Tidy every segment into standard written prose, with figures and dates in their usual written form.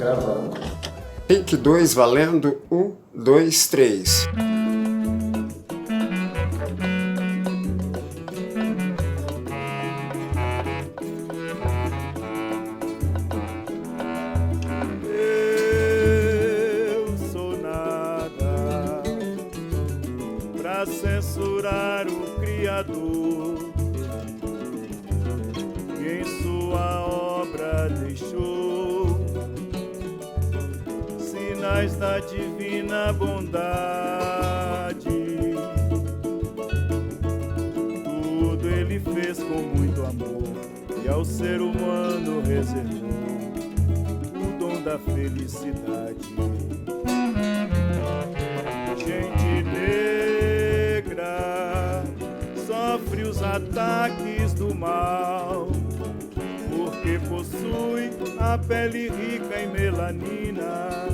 Gravando. Take 2 valendo. 1, 2, 3. Eu sou nada pra censurar o Criador, que em sua obra deixou sinais da divina bondade. Tudo ele fez com muito amor e ao ser humano reservou o dom da felicidade. Gente negra sofre os ataques do mal, porque possui a pele rica em melanina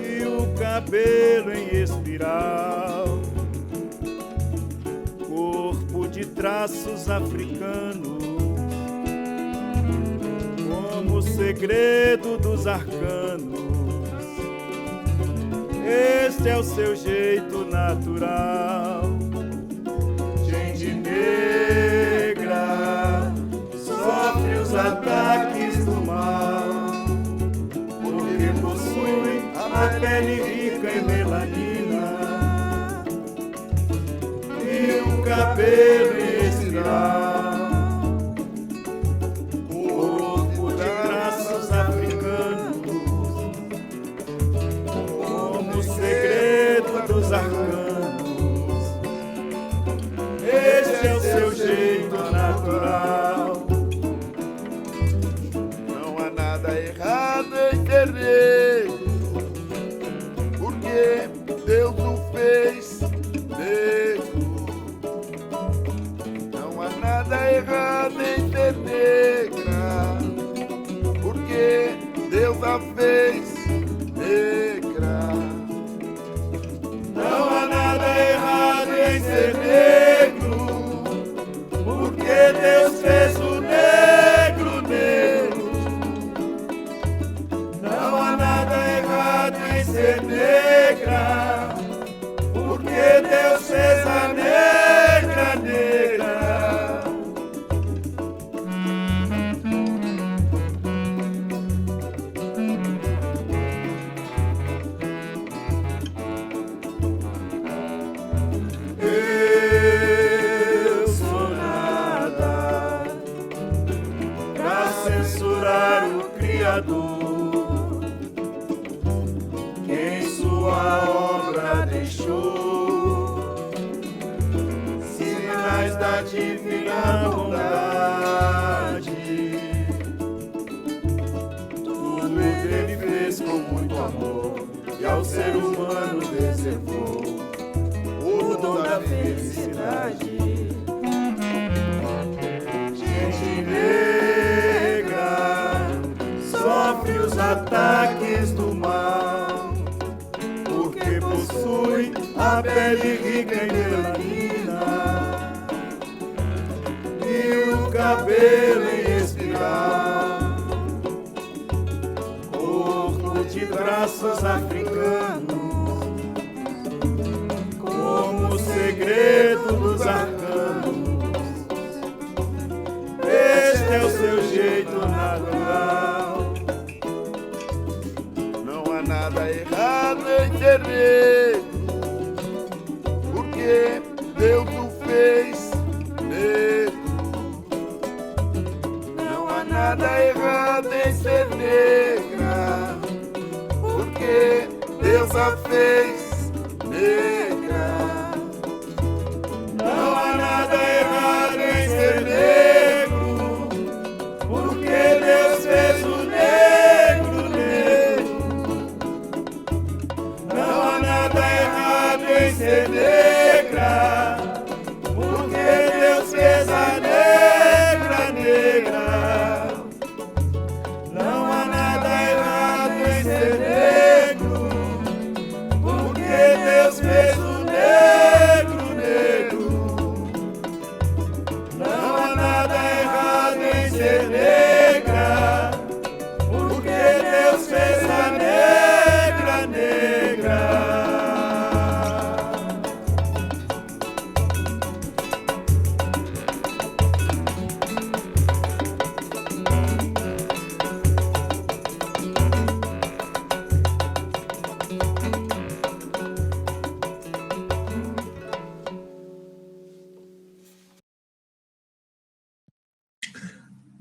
e o cabelo em espiral, corpo de traços africanos, como o segredo dos arcanos. Este é o seu jeito natural. Gente negra sofre os ataques do mal, porque possui a pele rica em melanina e o cabelo em espiral, corpo de traços africanos, como o segredo dos arcanos. Este é o seu jeito natural. Não há nada errado em ser negro, porque Deus o fez negro. Não há nada errado em ser negra, porque Deus a fez negra. Não há nada errado em ser negro, porque Deus fez o negro negro. Não há nada errado em ser negra, porque Deus fez a negra negra. Eu sou nada pra censurar o Criador, que em sua obra deixou sinais da divina bondade. Tudo ele fez com muito amor e ao ser humano reservou o dom da felicidade. Gente negra sofre os ataques do mal, porque possui a pele rica em melanina e o cabelo em espiral, corpo de traços africanos, como o segredo dos arcanos. Este é o seu jeito natural. Não há nada errado em ser negro, porque Deus o fez negro. Não há nada errado em ser negra, porque Deus a fez negra. Não há nada errado em ser negro, porque Deus fez o negro negro. Não há nada errado em ser negra, porque Deus fez a negra negra. Não há nada errado em ser negro, porque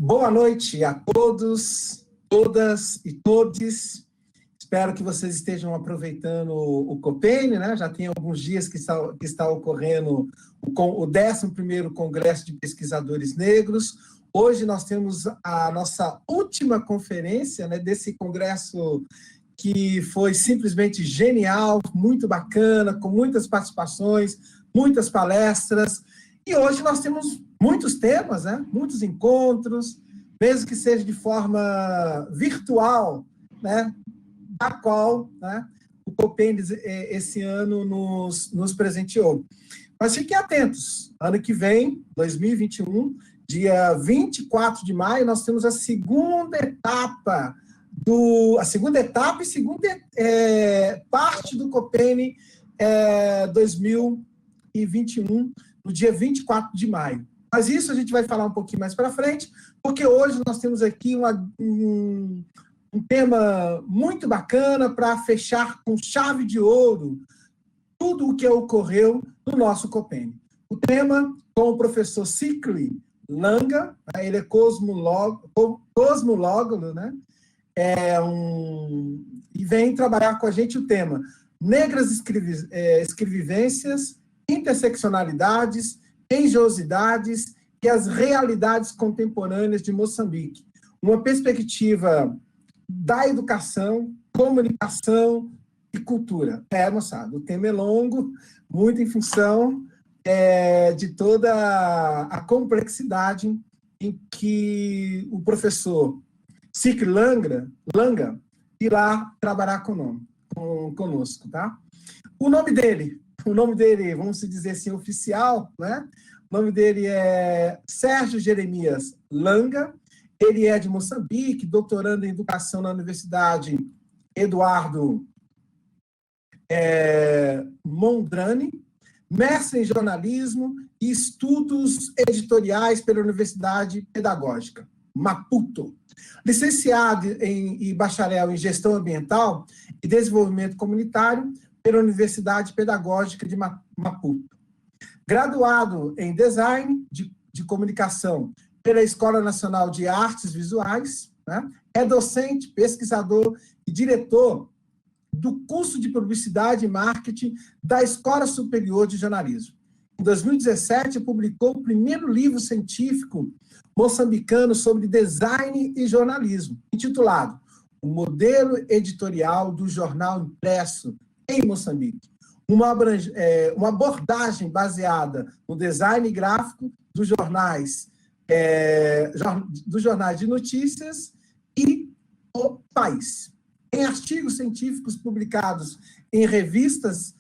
Boa noite a todos, todas e todes. Espero que vocês estejam aproveitando o Copene, né? Já tem alguns dias que está ocorrendo o 11º Congresso de Pesquisadores Negros. Hoje nós temos a nossa última conferência, né, desse congresso que foi simplesmente genial, muito bacana, com muitas participações, muitas palestras. E hoje nós temos muitos temas, né? Muitos encontros, mesmo que seja de forma virtual, né? Da qual, né, o Copene esse ano nos presenteou. Mas fiquem atentos, ano que vem, 2021, dia 24 de maio, nós temos a segunda etapa e segunda parte do Copene 2021, no dia 24 de maio. Mas isso a gente vai falar um pouquinho mais para frente, porque hoje nós temos aqui um tema muito bacana para fechar com chave de ouro tudo o que ocorreu no nosso Copene. O tema com o professor Sikri Langa, ele é cosmólogo, né? E vem trabalhar com a gente o tema Negras Escrevivências, Interseccionalidades, Engenhosidades e as Realidades Contemporâneas de Moçambique. Uma perspectiva da educação, comunicação e cultura. Moçada, o tema é longo, muito em função de toda a complexidade em que o professor Sikri Langa irá trabalhar conosco, tá? O nome dele, vamos dizer assim, oficial, né? O nome dele é Sérgio Jeremias Langa. Ele é de Moçambique, doutorando em Educação na Universidade Eduardo Mondrani, mestre em Jornalismo e Estudos Editoriais pela Universidade Pedagógica, Maputo. Licenciado e bacharel em Gestão Ambiental e Desenvolvimento Comunitário pela Universidade Pedagógica de Maputo. Graduado em Design de Comunicação pela Escola Nacional de Artes Visuais, né? É docente, pesquisador e diretor do curso de Publicidade e Marketing da Escola Superior de Jornalismo. Em 2017, publicou o primeiro livro científico moçambicano sobre design e jornalismo, intitulado O Modelo Editorial do Jornal Impresso em Moçambique. Uma abordagem baseada no design gráfico dos jornais de notícias e o país. Em artigos científicos publicados em revistas,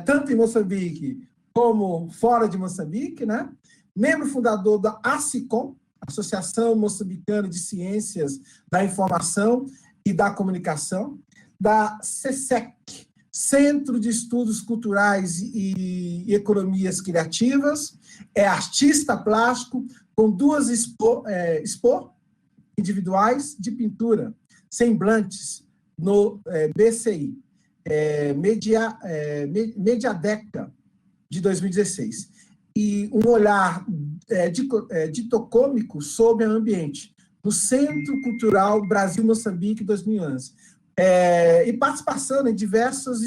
tanto em Moçambique como fora de Moçambique, né? Membro fundador da ACICOM, Associação Moçambicana de Ciências da Informação e da Comunicação, da CESEC, Centro de Estudos Culturais e Economias Criativas, é artista plástico com 2 expor individuais de pintura, semblantes, no BCI, Mediadeca, de 2016. E um olhar ditocômico sobre o ambiente, no Centro Cultural Brasil-Moçambique, 2011. E participação em diversas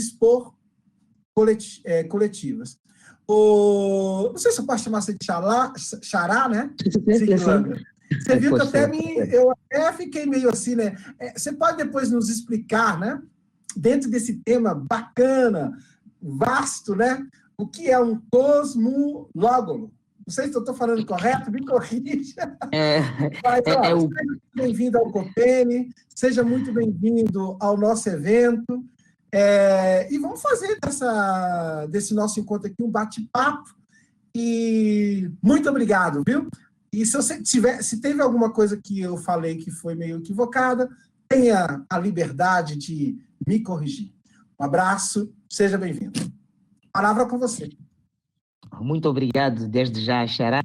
coletivas. Não sei se eu posso chamar você de Xará, né? Você viu que eu até fiquei meio assim, né? Você pode depois nos explicar, né? Dentro desse tema bacana, vasto, né? O que é um cosmólogo? Não sei se eu estou falando correto, me corrija. Seja muito bem-vindo ao Copene, seja muito bem-vindo ao nosso evento. E vamos fazer desse nosso encontro aqui um bate-papo. E muito obrigado, viu? E se teve alguma coisa que eu falei que foi meio equivocada, tenha a liberdade de me corrigir. Um abraço, seja bem-vindo. Palavra com você. Muito obrigado desde já, Xará.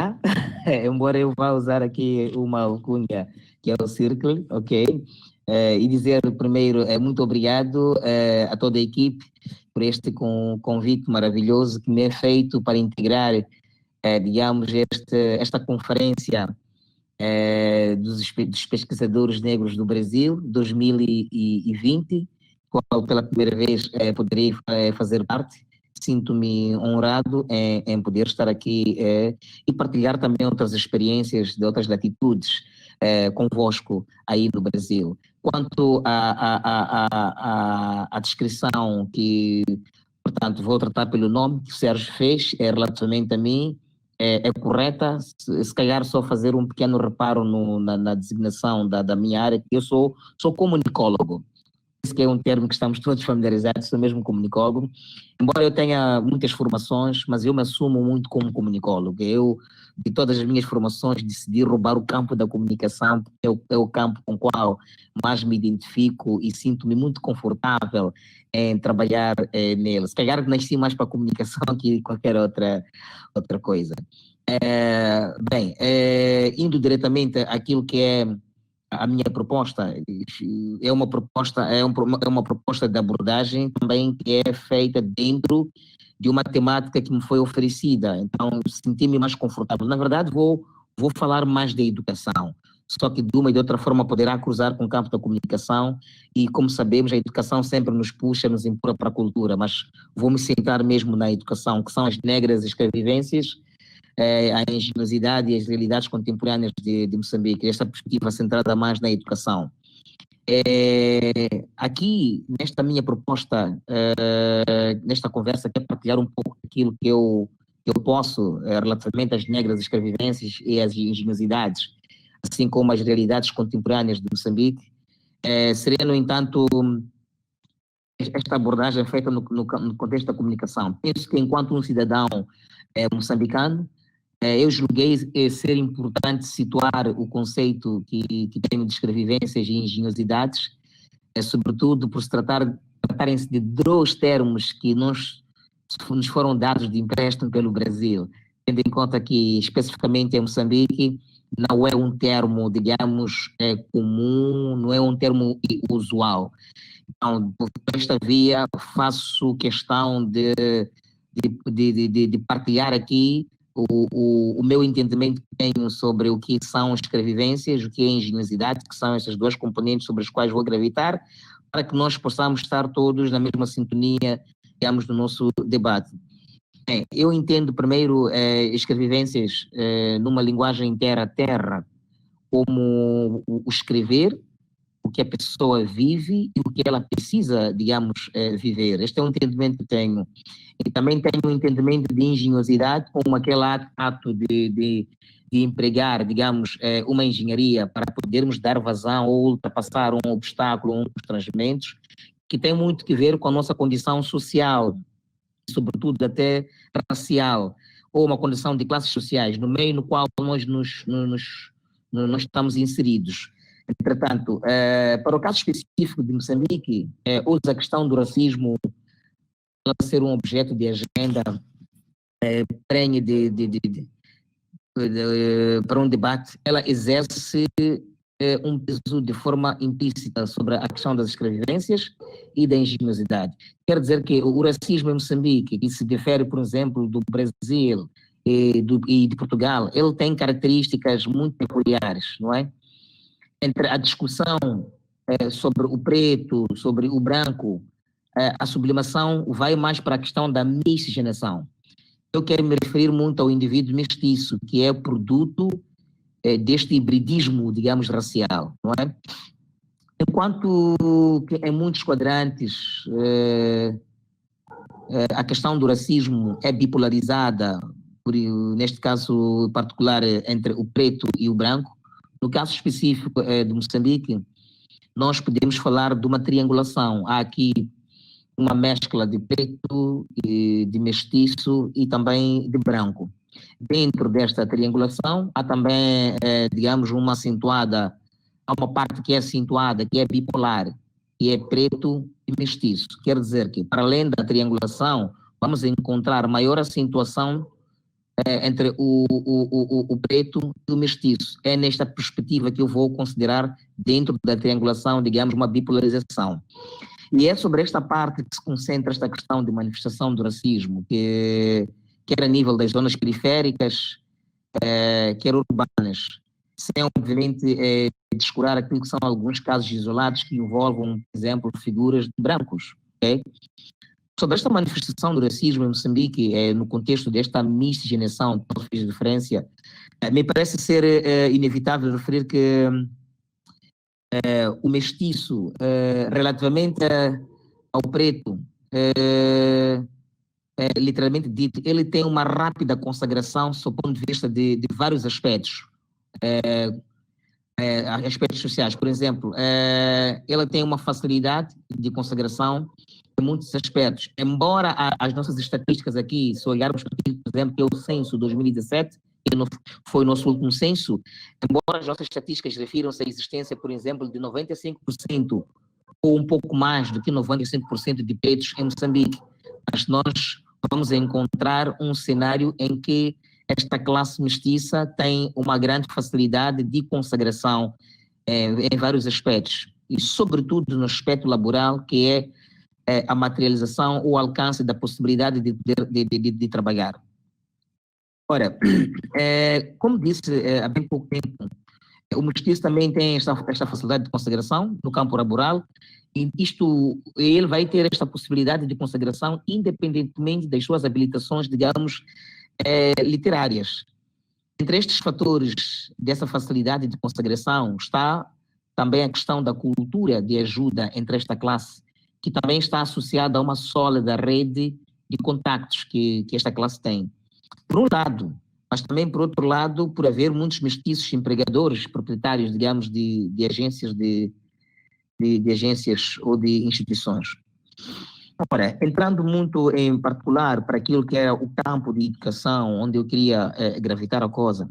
Embora eu vá usar aqui uma alcunha que é o Círculo, ok? E dizer primeiro muito obrigado a toda a equipe por este convite maravilhoso que me é feito para integrar, digamos, esta conferência dos pesquisadores negros do Brasil, 2020, qual pela primeira vez poderei fazer parte. Sinto-me honrado em poder estar aqui e partilhar também outras experiências de outras latitudes convosco aí no Brasil. Quanto à descrição que, portanto, vou tratar pelo nome que o Sérgio fez, relativamente a mim, é correta. Se calhar só fazer um pequeno reparo na designação da minha área, que eu sou comunicólogo. Esse que é um termo que estamos todos familiarizados, sou mesmo comunicólogo. Embora eu tenha muitas formações, mas eu me assumo muito como comunicólogo. Eu, de todas as minhas formações, decidi roubar o campo da comunicação, porque é o campo com o qual mais me identifico e sinto-me muito confortável em trabalhar nele. Se calhar nasci mais para a comunicação que qualquer outra coisa. Indo diretamente àquilo que é a minha proposta, é uma proposta de abordagem também que é feita dentro de uma temática que me foi oferecida. Então, senti-me mais confortável. Na verdade, vou falar mais da educação, só que de uma e de outra forma poderá cruzar com o campo da comunicação e, como sabemos, a educação sempre nos puxa, nos empurra para a cultura, mas vou me centrar mesmo na educação, que são as negras escravivências, a engenhosidade e as realidades contemporâneas de Moçambique, esta perspectiva centrada mais na educação. Aqui, nesta minha proposta, nesta conversa, quero partilhar um pouco daquilo que eu posso, relativamente às negras escravivências e às engenhosidades, assim como as realidades contemporâneas de Moçambique. Seria, no entanto, esta abordagem feita no contexto da comunicação. Penso que, enquanto um cidadão moçambicano, eu julguei ser importante situar o conceito que tenho de escravivências e engenhosidades, sobretudo por se tratarem-se de dois termos que nos foram dados de empréstimo pelo Brasil, tendo em conta que, especificamente em Moçambique, não é um termo, digamos, comum, não é um termo usual. Então, por esta via, faço questão de partilhar aqui o meu entendimento que tenho sobre o que são escravivências, o que é engenhosidade, que são essas duas componentes sobre as quais vou gravitar, para que nós possamos estar todos na mesma sintonia, digamos, no nosso debate. Eu entendo primeiro escravivências numa linguagem terra a terra, como o escrever, o que a pessoa vive e o que ela precisa, digamos, viver. Este é um entendimento que tenho. E também tenho um entendimento de engenhosidade como aquele ato de empregar, digamos, uma engenharia para podermos dar vazão ou ultrapassar um obstáculo, um constrangimento, que tem muito que ver com a nossa condição social, sobretudo até racial, ou uma condição de classes sociais, no meio no qual nós estamos inseridos. Entretanto, para o caso específico de Moçambique, usa a questão do racismo ser um objeto de agenda prenhe para um debate. Ela exerce um peso de forma implícita sobre a questão das escravivências e da engenhosidade. Quer dizer que o racismo em Moçambique, que se difere, por exemplo, do Brasil e de Portugal, ele tem características muito peculiares, não é? Entre a discussão sobre o preto, sobre o branco, a sublimação vai mais para a questão da miscigenação. Eu quero me referir muito ao indivíduo mestiço, que é produto deste hibridismo, digamos, racial, não é? Enquanto que em muitos quadrantes a questão do racismo é bipolarizada, neste caso particular entre o preto e o branco, no caso específico de Moçambique, nós podemos falar de uma triangulação. Há aqui uma mescla de preto, de mestiço e também de branco. Dentro desta triangulação, há também, digamos, uma parte que é acentuada, que é bipolar, que é preto e mestiço. Quer dizer que, para além da triangulação, vamos encontrar maior acentuação entre o preto e o mestiço. É nesta perspectiva que eu vou considerar, dentro da triangulação, digamos, uma bipolarização. E é sobre esta parte que se concentra esta questão de manifestação do racismo, quer a nível das zonas periféricas, quer urbanas. sem obviamente descurar aquilo que são alguns casos isolados que envolvam, por exemplo, figuras de brancos. Okay? Sobre esta manifestação do racismo em Moçambique, no contexto desta miscigenação que eu fiz referência, me parece ser inevitável referir que o mestiço, relativamente ao preto, literalmente dito, ele tem uma rápida consagração sob o ponto de vista de vários aspectos. Aspectos sociais, por exemplo, ela tem uma facilidade de consagração em muitos aspectos. Embora as nossas estatísticas aqui, se olharmos, por exemplo, que é o censo 2017, que foi o nosso último censo, embora as nossas estatísticas refiram-se à existência, por exemplo, de 95% ou um pouco mais do que 95% de pretos em Moçambique, mas nós vamos encontrar um cenário em que esta classe mestiça tem uma grande facilidade de consagração em vários aspectos, e sobretudo no aspecto laboral, que é a materialização ou alcance da possibilidade de trabalhar. Ora, como disse há bem pouco tempo, o mestiço também tem esta facilidade de consagração no campo laboral, e ele vai ter esta possibilidade de consagração independentemente das suas habilitações, digamos, literárias. Entre estes fatores dessa facilidade de consagração está também a questão da cultura de ajuda entre esta classe, que também está associada a uma sólida rede de contactos que esta classe tem. Por um lado, mas também por outro lado, por haver muitos mestiços empregadores, proprietários, digamos, de agências de agências ou de instituições. Ora, entrando muito em particular para aquilo que era o campo de educação, onde eu queria gravitar a coisa,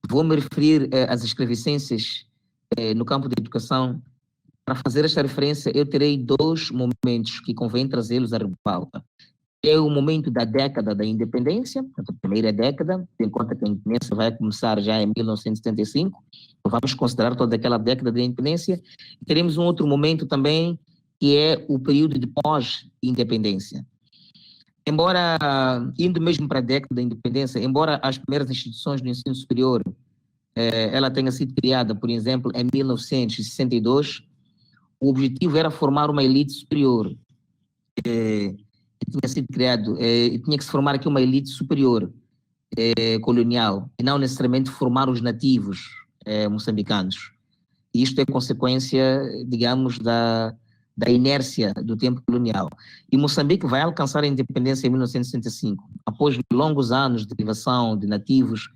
vou-me referir às escravicências no campo da educação. Para fazer esta referência, eu terei dois momentos que convém trazê-los à pauta. É o momento da década da independência, a primeira década, em conta que a independência vai começar já em 1975, então vamos considerar toda aquela década da independência. E teremos um outro momento também, que é o período de pós-independência. Embora, indo mesmo para a década da independência, embora as primeiras instituições do ensino superior, ela tenha sido criada, por exemplo, em 1962, o objetivo era formar uma elite superior. Tinha sido criado, tinha que se formar aqui uma elite superior colonial, e não necessariamente formar os nativos moçambicanos. E isto é consequência, digamos, da inércia do tempo colonial. E Moçambique vai alcançar a independência em 1965. Após longos anos de privação de nativos,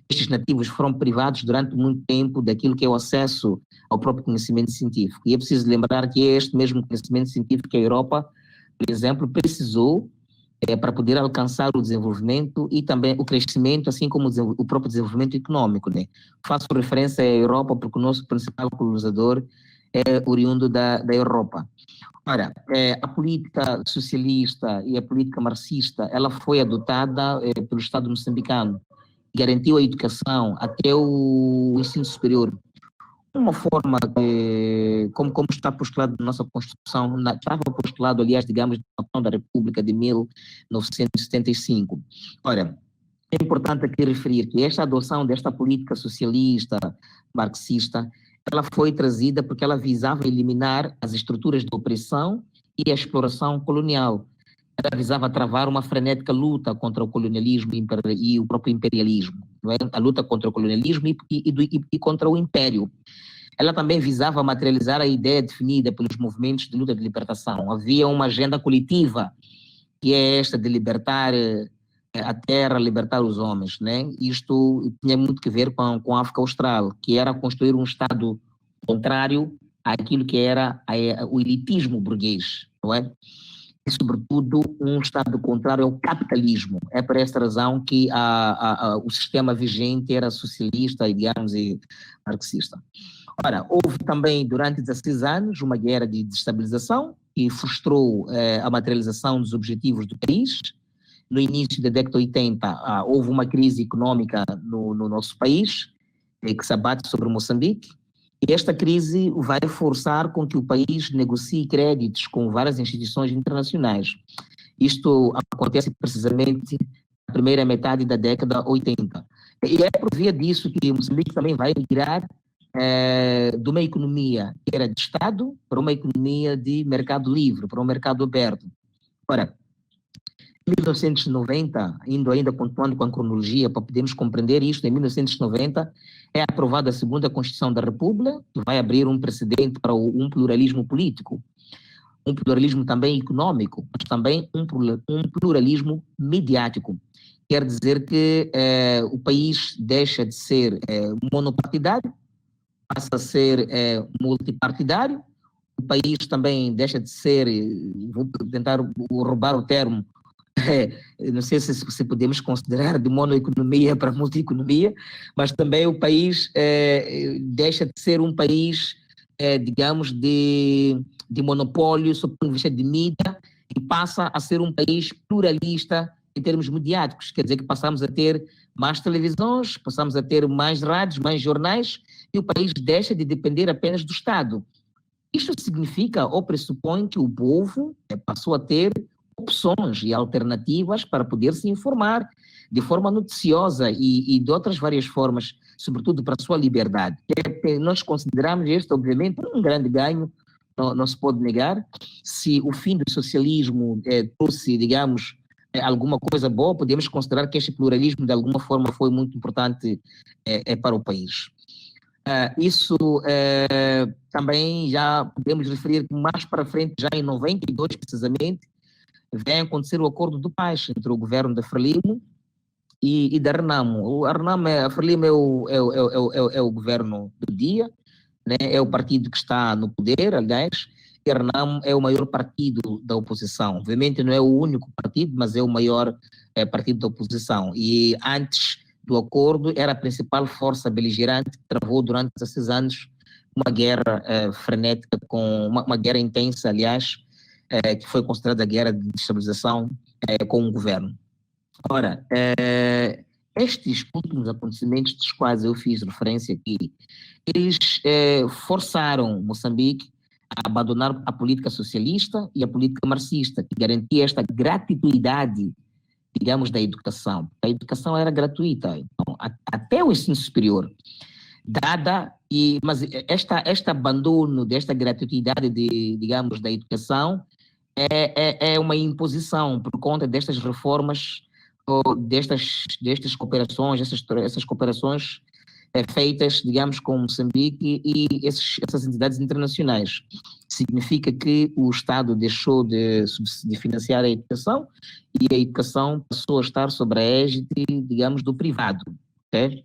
estes nativos foram privados durante muito tempo daquilo que é o acesso ao próprio conhecimento científico. E é preciso lembrar que é este mesmo conhecimento científico que a Europa, por exemplo, precisou para poder alcançar o desenvolvimento e também o crescimento, assim como o próprio desenvolvimento econômico. Né? Faço referência à Europa porque o nosso principal colonizador é oriundo da Europa. Ora, a política socialista e a política marxista, ela foi adotada pelo Estado moçambicano, garantiu a educação até o ensino superior. Uma forma, como está postulado na nossa Constituição, estava postulado, aliás, digamos, na Constituição da República de 1975. Ora, é importante aqui referir que esta adoção desta política socialista, marxista, ela foi trazida porque ela visava eliminar as estruturas de opressão e a exploração colonial. Ela visava travar uma frenética luta contra o colonialismo e o próprio imperialismo, não é? A luta contra o colonialismo e contra o império. Ela também visava materializar a ideia definida pelos movimentos de luta de libertação. Havia uma agenda coletiva, que é esta de libertar a terra, libertar os homens, né? Isto tinha muito que ver com a África Austral, que era construir um Estado contrário àquilo que era o elitismo burguês, não é? E, sobretudo, um Estado contrário ao capitalismo. É por esta razão que o sistema vigente era socialista, digamos, e marxista. Ora, houve também, durante 16 anos, uma guerra de desestabilização que frustrou a materialização dos objetivos do país. No início da década de 80, houve uma crise econômica no nosso país, que se abate sobre Moçambique. E esta crise vai forçar com que o país negocie créditos com várias instituições internacionais. Isto acontece precisamente na primeira metade da década 80. E é por via disso que Moçambique também vai migrar de uma economia que era de Estado para uma economia de mercado livre, para um mercado aberto. Ora, em 1990, indo ainda continuando com a cronologia, para podermos compreender isto, em 1990 é aprovada a segunda Constituição da República, que vai abrir um precedente para um pluralismo político, um pluralismo também econômico, mas também um pluralismo mediático. Quer dizer que o país deixa de ser monopartidário, passa a ser multipartidário, o país também deixa de ser, vou tentar roubar o termo, não sei se podemos considerar de monoeconomia para multieconomia, mas também o país deixa de ser um país, digamos, de monopólio, sob o ponto de vista de mídia, e passa a ser um país pluralista em termos mediáticos. Quer dizer que passamos a ter mais televisões, passamos a ter mais rádios, mais jornais, e o país deixa de depender apenas do Estado. Isto significa ou pressupõe que o povo passou a ter opções e alternativas para poder se informar de forma noticiosa e de outras várias formas, sobretudo para a sua liberdade. Nós consideramos este, obviamente, um grande ganho, não se pode negar. Se o fim do socialismo trouxe, digamos, alguma coisa boa, podemos considerar que este pluralismo, de alguma forma, foi muito importante para o país. Isso também já podemos referir que mais para frente, já em 92 precisamente, vem acontecer o Acordo do Paz entre o governo da Frelimo e da Renamo. A Frelimo é o governo do dia, né? É o partido que está no poder, aliás, e a Renamo é o maior partido da oposição. Obviamente não é o único partido, mas é o maior partido da oposição. E antes do acordo era a principal força beligerante que travou durante 16 anos uma guerra frenética, com uma guerra intensa, aliás, que foi considerada a guerra de destabilização com o governo. Ora, estes últimos acontecimentos dos quais eu fiz referência aqui, eles forçaram Moçambique a abandonar a política socialista e a política marxista, que garantia esta gratuidade, digamos, da educação. A educação era gratuita, então, até o ensino superior. Mas este abandono desta gratuidade, digamos, da educação é uma imposição por conta destas reformas, ou destas cooperações, essas cooperações feitas, digamos, com Moçambique e essas entidades internacionais. Significa que o Estado deixou de financiar a educação e a educação passou a estar sob a égide, digamos, do privado. Okay?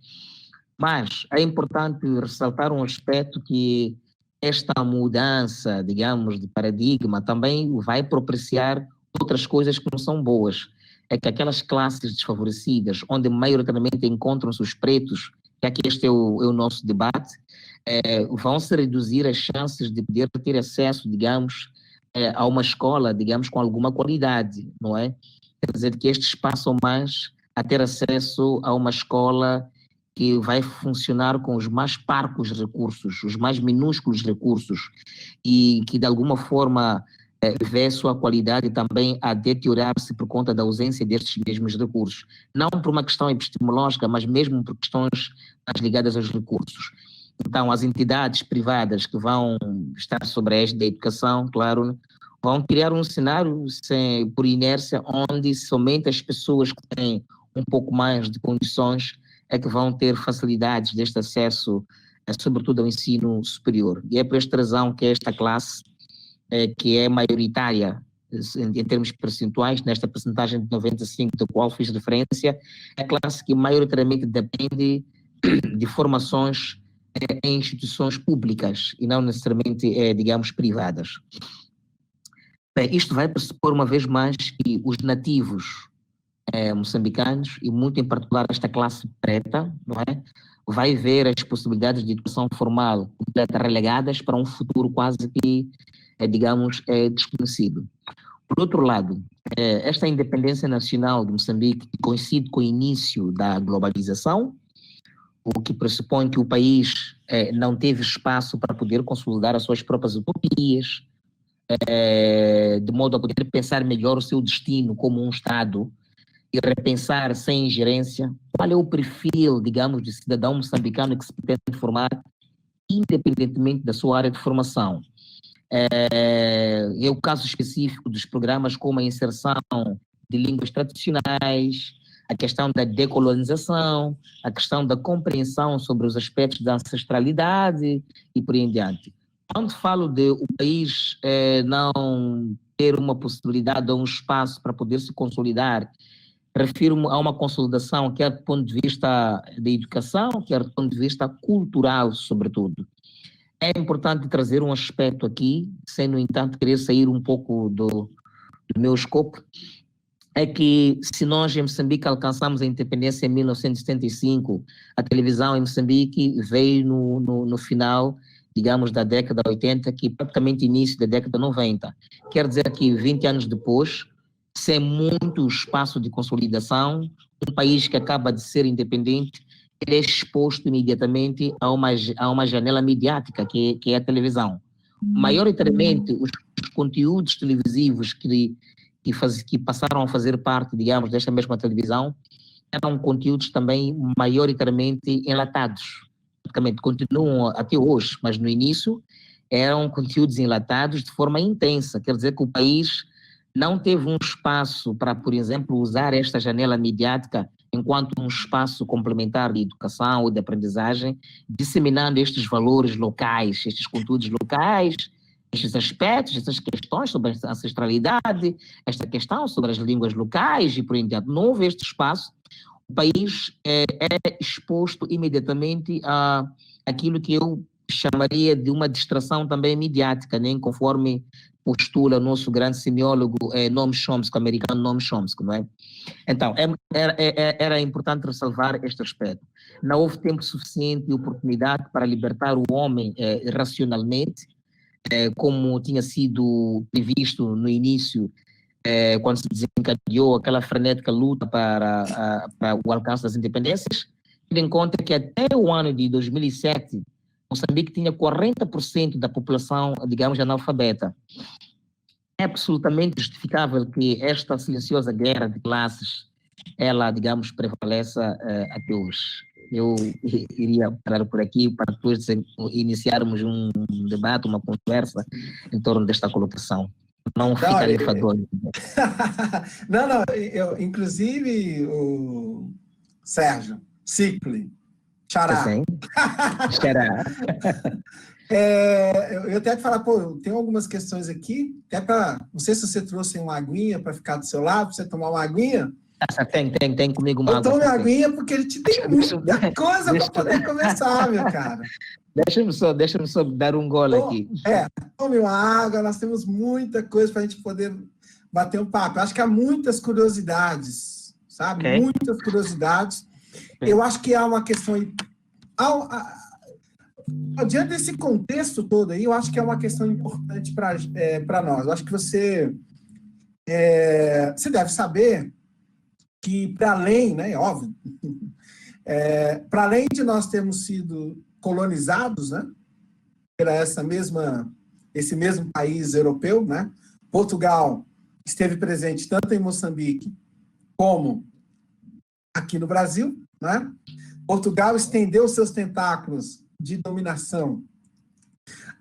Mas é importante ressaltar um aspecto que esta mudança, digamos, de paradigma também vai propiciar outras coisas que não são boas. É que aquelas classes desfavorecidas, onde maioritariamente encontram-se os pretos, que aqui este é o nosso debate, vão se reduzir as chances de poder ter acesso, digamos, a uma escola, digamos, com alguma qualidade, não é? Quer dizer que estes passam mais a ter acesso a uma escola que vai funcionar com os mais parcos recursos, os mais minúsculos recursos, e que de alguma forma vê a sua qualidade também a deteriorar-se por conta da ausência destes mesmos recursos. Não por uma questão epistemológica, mas mesmo por questões mais ligadas aos recursos. Então, as entidades privadas que vão estar sobre a égide da educação, claro, vão criar um cenário por inércia, onde somente as pessoas que têm um pouco mais de condições é que vão ter facilidades deste acesso, sobretudo ao ensino superior. E é por esta razão que esta classe, que é maioritária em termos percentuais, nesta percentagem de 95% da qual fiz referência, é a classe que maioritariamente depende de formações em instituições públicas e não necessariamente, digamos, privadas. Bem, isto vai pressupor uma vez mais que os nativos moçambicanos, e muito em particular esta classe preta, não é? Vai ver as possibilidades de educação formal completa relegadas para um futuro quase que, digamos, desconhecido. Por outro lado, esta independência nacional de Moçambique coincide com o início da globalização, o que pressupõe que o país não teve espaço para poder consolidar as suas próprias utopias, de modo a poder pensar melhor o seu destino como um Estado e repensar sem ingerência qual é o perfil, digamos, de cidadão moçambicano que se pretende formar, independentemente da sua área de formação. É o caso específico dos programas como a inserção de línguas tradicionais, a questão da decolonização, a questão da compreensão sobre os aspectos da ancestralidade e por aí em diante. Quando falo de o país não ter uma possibilidade ou um espaço para poder se consolidar, refiro-me a uma consolidação quer do ponto de vista da educação, quer do ponto de vista cultural, sobretudo. É importante trazer um aspecto aqui, sem, no entanto, querer sair um pouco do meu escopo, é que se nós em Moçambique alcançamos a independência em 1975, a televisão em Moçambique veio no final, digamos, da década 80, que praticamente início da década 90. Quer dizer que 20 anos depois, sem muito espaço de consolidação, um país que acaba de ser independente, ele é exposto imediatamente a uma janela mediática, que é a televisão. Maioritariamente, os conteúdos televisivos que passaram a fazer parte, digamos, desta mesma televisão, eram conteúdos também maioritariamente enlatados. Praticamente continuam até hoje, mas no início eram conteúdos enlatados de forma intensa. Quer dizer que o país não teve um espaço para, por exemplo, usar esta janela mediática enquanto um espaço complementar de educação ou de aprendizagem, disseminando estes valores locais, estes conteúdos locais, estes aspectos, estas questões sobre a ancestralidade, esta questão sobre as línguas locais e por aí em diante. Não houve este espaço, o país é exposto imediatamente a aquilo que eu chamaria de uma distração também midiática, né? Conforme postula o nosso grande semiólogo Noam Chomsky, o americano Noam Chomsky, não é? Então, era importante ressalvar este aspecto. Não houve tempo suficiente e oportunidade para libertar o homem racionalmente, como tinha sido previsto no início, quando se desencadeou aquela frenética luta para o alcance das independências, tendo em conta que até o ano de 2007, Moçambique tinha 40% da população, digamos, analfabeta. É absolutamente justificável que esta silenciosa guerra de classes, ela, digamos, prevaleça até hoje. Eu iria parar por aqui para depois iniciarmos um debate, uma conversa em torno desta colocação. Não fica enfadonho. Não, inclusive o Sérgio Sicli, Xará. Xará. Eu até te falar, tem algumas questões aqui, até para, não sei se você trouxe uma aguinha para ficar do seu lado, para você tomar uma aguinha. Tem comigo uma água. Eu tome aguinha porque ele te tem muita coisa para poder conversar, meu cara. Deixa-me só dar um gole aqui. Tome uma água, nós temos muita coisa para a gente poder bater um papo. Eu acho que há muitas curiosidades, sabe? Okay. Muitas curiosidades. Okay. Eu acho que há uma questão aí. Diante desse contexto todo aí, eu acho que é uma questão importante para nós. Eu acho que você deve saber que, para além, né, óbvio, para além de nós termos sido colonizados, né, por esse mesmo país europeu, né, Portugal esteve presente tanto em Moçambique como aqui no Brasil, né? Portugal estendeu seus tentáculos de dominação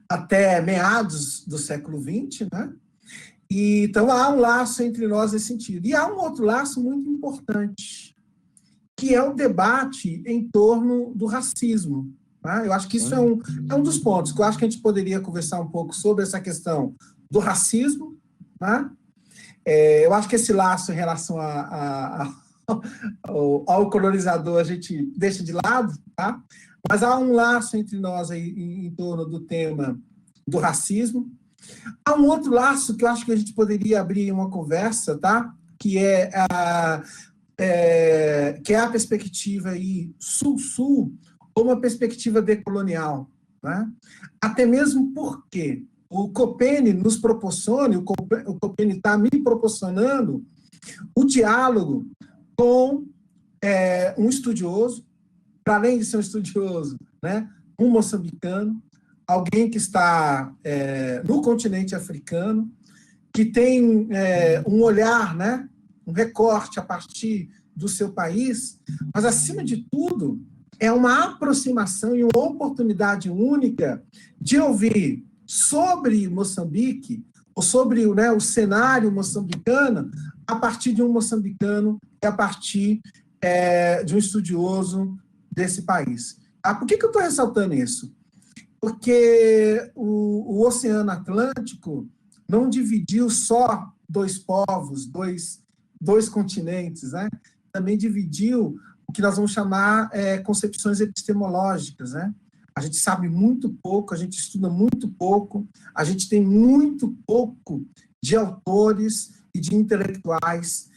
até meados do século XX, né? E, então, há um laço entre nós nesse sentido. E há um outro laço muito importante, que é o debate em torno do racismo. Né? Eu acho que isso é um dos pontos que eu acho que a gente poderia conversar um pouco sobre essa questão do racismo. Né? Eu acho que esse laço em relação ao colonizador a gente deixa de lado, tá? Mas há um laço entre nós aí em torno do tema do racismo. Há um outro laço que eu acho que a gente poderia abrir uma conversa, tá? Que é a perspectiva aí sul-sul, ou uma perspectiva decolonial, né? Até mesmo porque o Copene nos proporciona, o Copene está me proporcionando o diálogo com um estudioso, para além de ser um estudioso, né? Um moçambicano, alguém que está no continente africano, que tem um olhar, né, um recorte a partir do seu país, mas, acima de tudo, é uma aproximação e uma oportunidade única de ouvir sobre Moçambique, ou sobre, né, o cenário moçambicano, a partir de um moçambicano e a partir de um estudioso desse país. Por que eu estou ressaltando isso? Porque o Oceano Atlântico não dividiu só dois povos, dois continentes, né? Também dividiu o que nós vamos chamar concepções epistemológicas, né? A gente sabe muito pouco, a gente estuda muito pouco, a gente tem muito pouco de autores e de intelectuais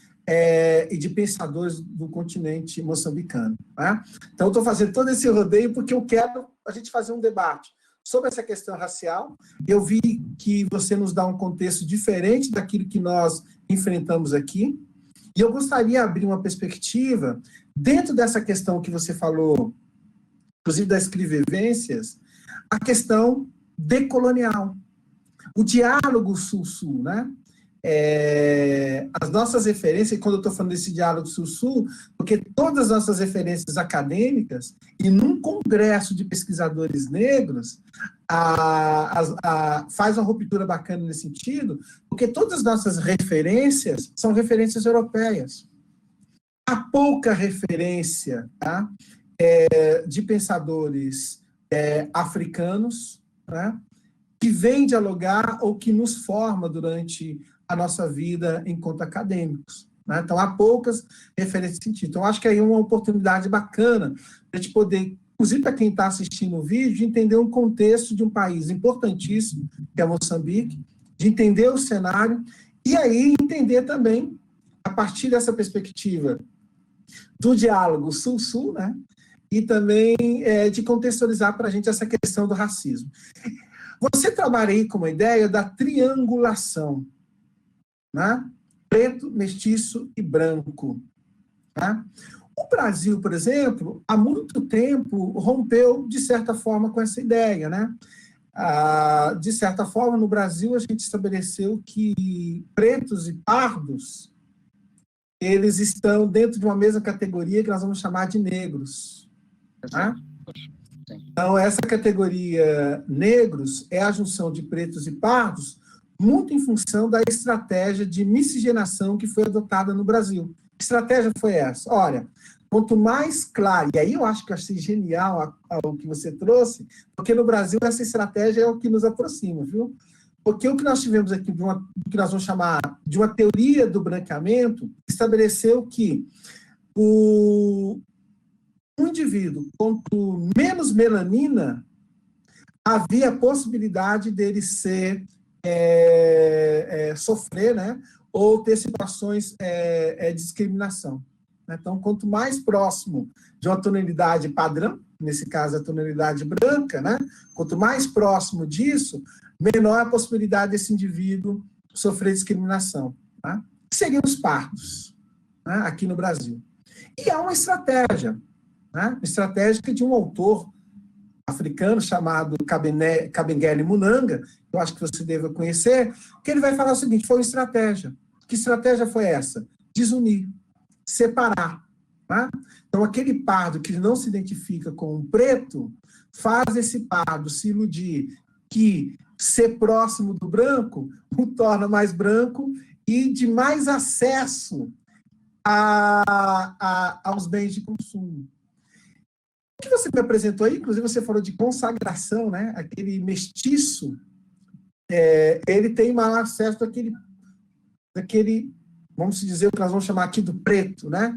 e de pensadores do continente moçambicano, né? Então, eu estou fazendo todo esse rodeio porque eu quero a gente fazer um debate sobre essa questão racial. Eu vi que você nos dá um contexto diferente daquilo que nós enfrentamos aqui, e eu gostaria de abrir uma perspectiva dentro dessa questão que você falou, inclusive das escrevivências, a questão decolonial, o diálogo sul-sul, né? As nossas referências, e quando eu estou falando desse diálogo sul-sul, porque todas as nossas referências acadêmicas, e num congresso de pesquisadores negros, faz uma ruptura bacana nesse sentido, porque todas as nossas referências são referências europeias. Há pouca referência, tá, de pensadores africanos, né, que vêm dialogar ou que nos forma durante a nossa vida enquanto acadêmicos, né? Então, há poucas referências nesse sentido. Então, acho que aí é uma oportunidade bacana para a gente poder, inclusive para quem está assistindo o vídeo, de entender um contexto de um país importantíssimo, que é Moçambique, de entender o cenário, e aí entender também, a partir dessa perspectiva do diálogo sul-sul, né? E também de contextualizar para a gente essa questão do racismo. Você trabalha aí com uma ideia da triangulação, né? Preto, mestiço e branco. Tá? O Brasil, por exemplo, há muito tempo rompeu, de certa forma, com essa ideia, né? De certa forma, no Brasil, a gente estabeleceu que pretos e pardos, eles estão dentro de uma mesma categoria que nós vamos chamar de negros. Tá? Então, essa categoria negros é a junção de pretos e pardos, muito em função da estratégia de miscigenação que foi adotada no Brasil. Que estratégia foi essa? Olha, quanto mais claro, e aí eu acho que eu achei genial o que você trouxe, porque no Brasil essa estratégia é o que nos aproxima, viu? Porque o que nós tivemos aqui, o que nós vamos chamar de uma teoria do branqueamento, estabeleceu que o indivíduo, quanto menos melanina, havia a possibilidade dele sofrer, né, ou ter situações de discriminação. Então, quanto mais próximo de uma tonalidade padrão, nesse caso a tonalidade branca, né, quanto mais próximo disso, menor a possibilidade desse indivíduo sofrer discriminação. Tá? Que seriam os pardos, né, aqui no Brasil. E há uma estratégia, né, estratégica de um autor africano chamado Kabengele Munanga, eu acho que você deve conhecer, que ele vai falar o seguinte: foi uma estratégia. Que estratégia foi essa? Desunir, separar. Tá? Então, aquele pardo que não se identifica com um preto, faz esse pardo se iludir que ser próximo do branco o torna mais branco e de mais acesso aos bens de consumo. O que você me apresentou aí, inclusive você falou de consagração, né? Aquele mestiço, ele tem maior acesso daquele, vamos dizer, o que nós vamos chamar aqui do preto, né?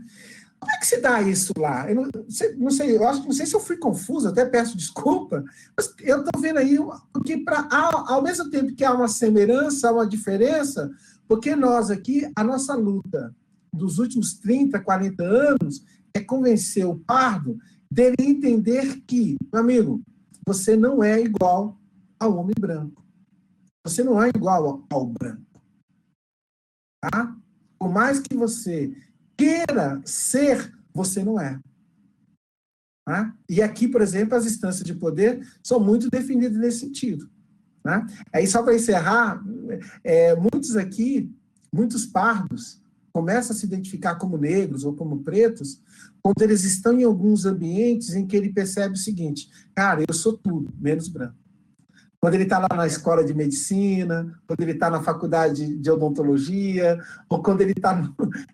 Como é que se dá isso lá? Eu não sei, não sei se eu fui confuso, até peço desculpa, mas eu estou vendo aí, porque ao mesmo tempo que há uma semelhança, há uma diferença, porque nós aqui, a nossa luta dos últimos 30, 40 anos é convencer o pardo dele entender que, meu amigo, você não é igual ao homem branco. Você não é igual ao branco. Tá? Por mais que você queira ser, você não é. Tá? E aqui, por exemplo, as instâncias de poder são muito definidas nesse sentido. Tá? Aí, só para encerrar, muitos pardos, começa a se identificar como negros ou como pretos quando eles estão em alguns ambientes em que ele percebe o seguinte: cara, eu sou tudo, menos branco. Quando ele está lá na escola de medicina, quando ele está na faculdade de odontologia, ou quando ele está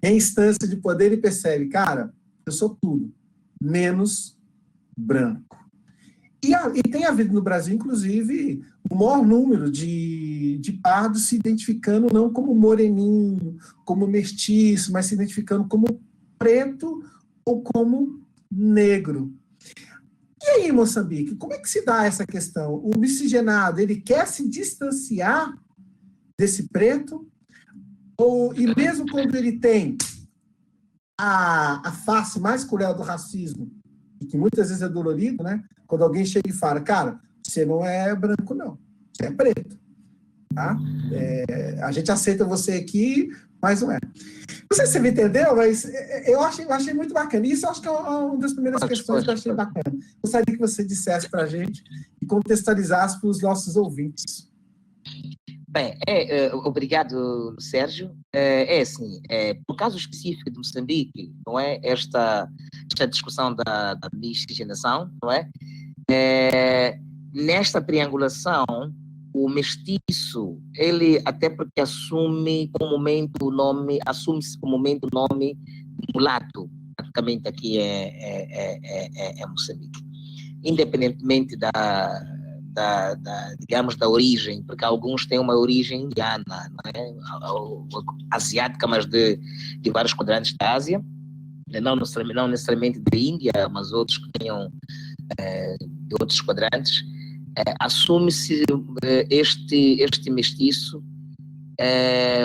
em instância de poder, ele percebe, cara, eu sou tudo, menos branco. E tem havido no Brasil, inclusive, o maior número de pardos se identificando não como moreninho, como mestiço, mas se identificando como preto ou como negro. E aí, em Moçambique, como é que se dá essa questão? O miscigenado, ele quer se distanciar desse preto? E mesmo quando ele tem a face mais cruel do racismo, e que muitas vezes é dolorido, né? Quando alguém chega e fala, cara, você não é branco, não, você é preto. Tá? A gente aceita você aqui, mas não é. Não sei se você me entendeu, mas eu achei muito bacana. Isso eu acho que é uma das primeiras questões que eu achei bacana. Gostaria que você dissesse para a gente e contextualizasse para os nossos ouvintes. Bem, obrigado, Sérgio. Assim, por caso específico de Moçambique, não é? Esta discussão da miscigenação, não é? Nesta triangulação, o mestiço, ele até porque assume-se comumente o nome mulato, praticamente aqui é Moçambique. Independentemente digamos, da origem, porque alguns têm uma origem indiana, não é? Asiática, mas de vários quadrantes da Ásia, não necessariamente da Índia, mas outros que tenham de outros quadrantes. Assume-se este mestiço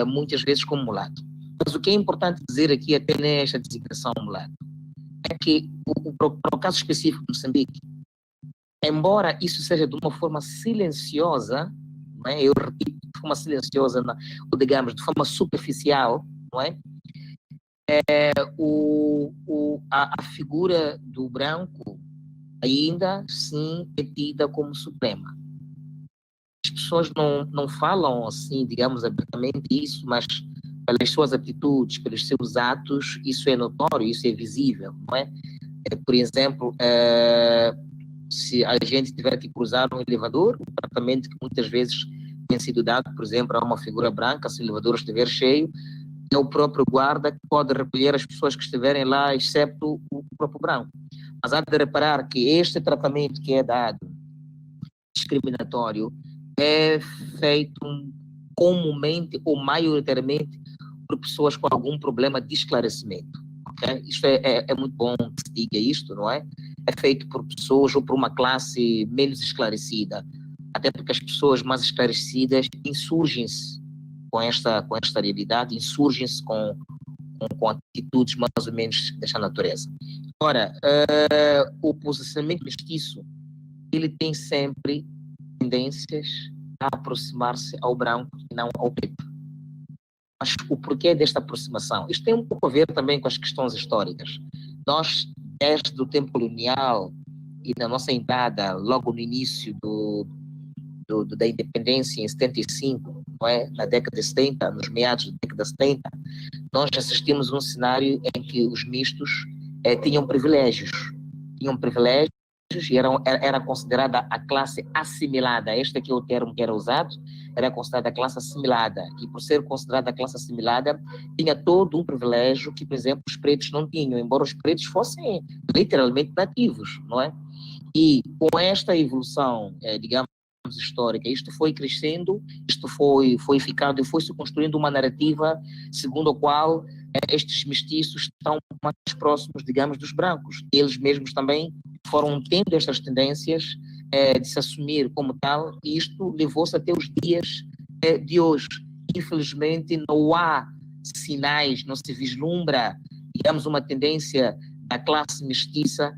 muitas vezes como mulato. Mas o que é importante dizer aqui, até nesta designação mulato, é que, para o caso específico de Moçambique, embora isso seja de uma forma silenciosa, não é? Eu repito, de forma silenciosa, ou digamos, de forma superficial, não é? A figura do branco ainda sim é tida como suprema. As pessoas não falam assim, digamos, abertamente isso, mas pelas suas atitudes, pelos seus atos, isso é notório, isso é visível, não é? Por exemplo, se a gente tiver que cruzar um elevador, o tratamento que muitas vezes tem sido dado, por exemplo, a uma figura branca, se o elevador estiver cheio, é o próprio guarda que pode recolher as pessoas que estiverem lá, exceto o próprio branco. Mas há de reparar que este tratamento que é dado, discriminatório, é feito comumente ou maioritariamente por pessoas com algum problema de esclarecimento. Okay? Isto é muito bom que se diga isto, não é? É feito por pessoas ou por uma classe menos esclarecida, até porque as pessoas mais esclarecidas insurgem-se com esta realidade, insurgem-se com atitudes mais ou menos desta natureza. Ora, o posicionamento mestiço, ele tem sempre tendências a aproximar-se ao branco e não ao preto. Mas o porquê desta aproximação? Isto tem um pouco a ver também com as questões históricas. Nós, desde o tempo colonial e na nossa entrada, logo no início da independência em 75, não é? Na década de 70, nos meados da década de 70, nós assistimos a um cenário em que os mistos tinham privilégios e era considerada a classe assimilada. Este aqui é o termo que era usado, era considerada a classe assimilada, e por ser considerada a classe assimilada, tinha todo um privilégio que, por exemplo, os pretos não tinham, embora os pretos fossem literalmente nativos, não é? E com esta evolução, digamos, histórica, isto foi crescendo, isto foi ficando e foi se construindo uma narrativa segundo a qual estes mestiços estão mais próximos, digamos, dos brancos. Eles mesmos também foram tendo estas tendências de se assumir como tal, e isto levou-se até os dias de hoje. Infelizmente, não há sinais, não se vislumbra, digamos, uma tendência da classe mestiça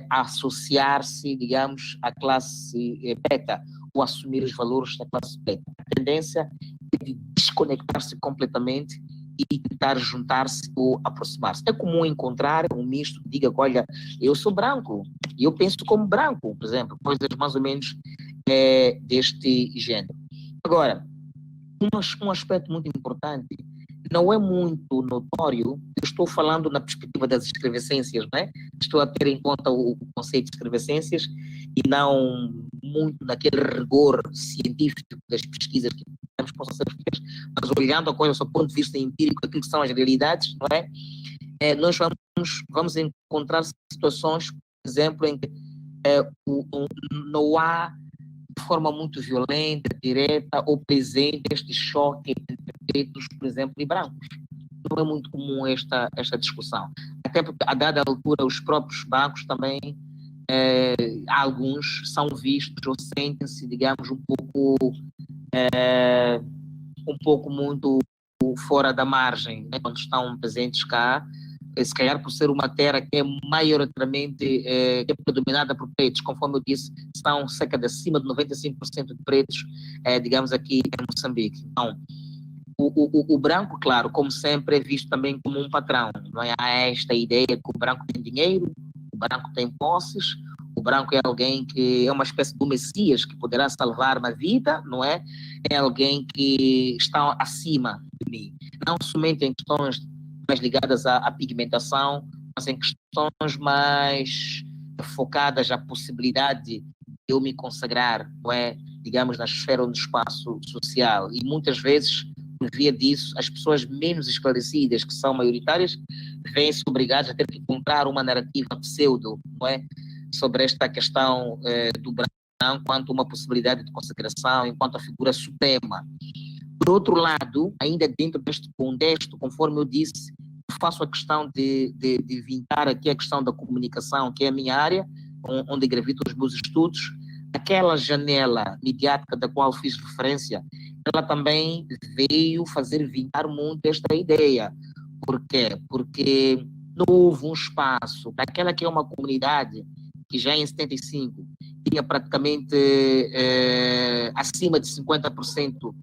a associar-se, digamos, à classe preta, ou assumir os valores da classe preta. A tendência é de desconectar-se completamente e tentar juntar-se ou aproximar-se. É comum encontrar um misto que diga, olha, eu sou branco, e eu penso como branco, por exemplo, coisas mais ou menos deste género. Agora, um aspecto muito importante não é muito notório. Eu estou falando na perspectiva das excrevescências, né? Estou a ter em conta o conceito de excrevescências e não muito naquele rigor científico das pesquisas que possam ser feitas, mas olhando a coisa do ponto de vista empírico, aquilo que são as realidades, não é? Nós vamos encontrar situações, por exemplo, em que não há de forma muito violenta, direta ou presente este choque entre pretos, por exemplo, e brancos. Não é muito comum esta discussão. Até porque, a dada altura, os próprios brancos também, alguns são vistos ou sentem-se, digamos, um pouco muito fora da margem, né, quando estão presentes cá, se calhar por ser uma terra que é maioritariamente predominada por pretos, conforme eu disse, estão cerca de acima de 95% de pretos, digamos, aqui em Moçambique. Então, o branco, claro, como sempre, é visto também como um patrão. Não é? Há esta ideia que o branco tem dinheiro, o branco tem posses, o branco é alguém que é uma espécie de messias que poderá salvar-me a vida, não é? É alguém que está acima de mim. Não somente em questões mais ligadas à pigmentação, mas em questões mais focadas à possibilidade de eu me consagrar, não é? Digamos, na esfera ou no espaço social. E muitas vezes, por via disso, as pessoas menos esclarecidas, que são maioritárias, vêm-se obrigadas a ter que comprar uma narrativa pseudo, não é? Sobre esta questão do branco quanto uma possibilidade de consagração, enquanto a figura suprema. Por outro lado, ainda dentro deste contexto, conforme eu disse, faço a questão de vincar aqui a questão da comunicação, que é a minha área, onde gravito os meus estudos. Aquela janela midiática da qual fiz referência, ela também veio fazer vincar muito esta ideia. Por quê? Porque não houve um espaço daquela que é uma comunidade que já em 75 tinha praticamente acima de 50%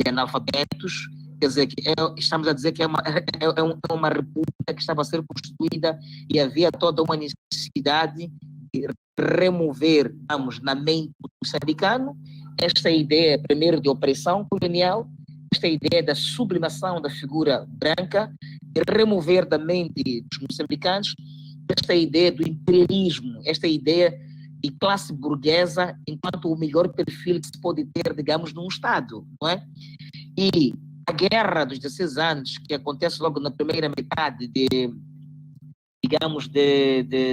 de analfabetos. Quer dizer, estamos a dizer que é uma república que estava a ser constituída e havia toda uma necessidade de remover, vamos, na mente do moçambicano, esta ideia, primeiro, de opressão colonial, esta ideia da sublimação da figura branca, de remover da mente dos moçambicanos esta ideia do imperialismo, esta ideia de classe burguesa enquanto o melhor perfil que se pode ter, digamos, num Estado, não é? E a guerra dos 16 anos, que acontece logo na primeira metade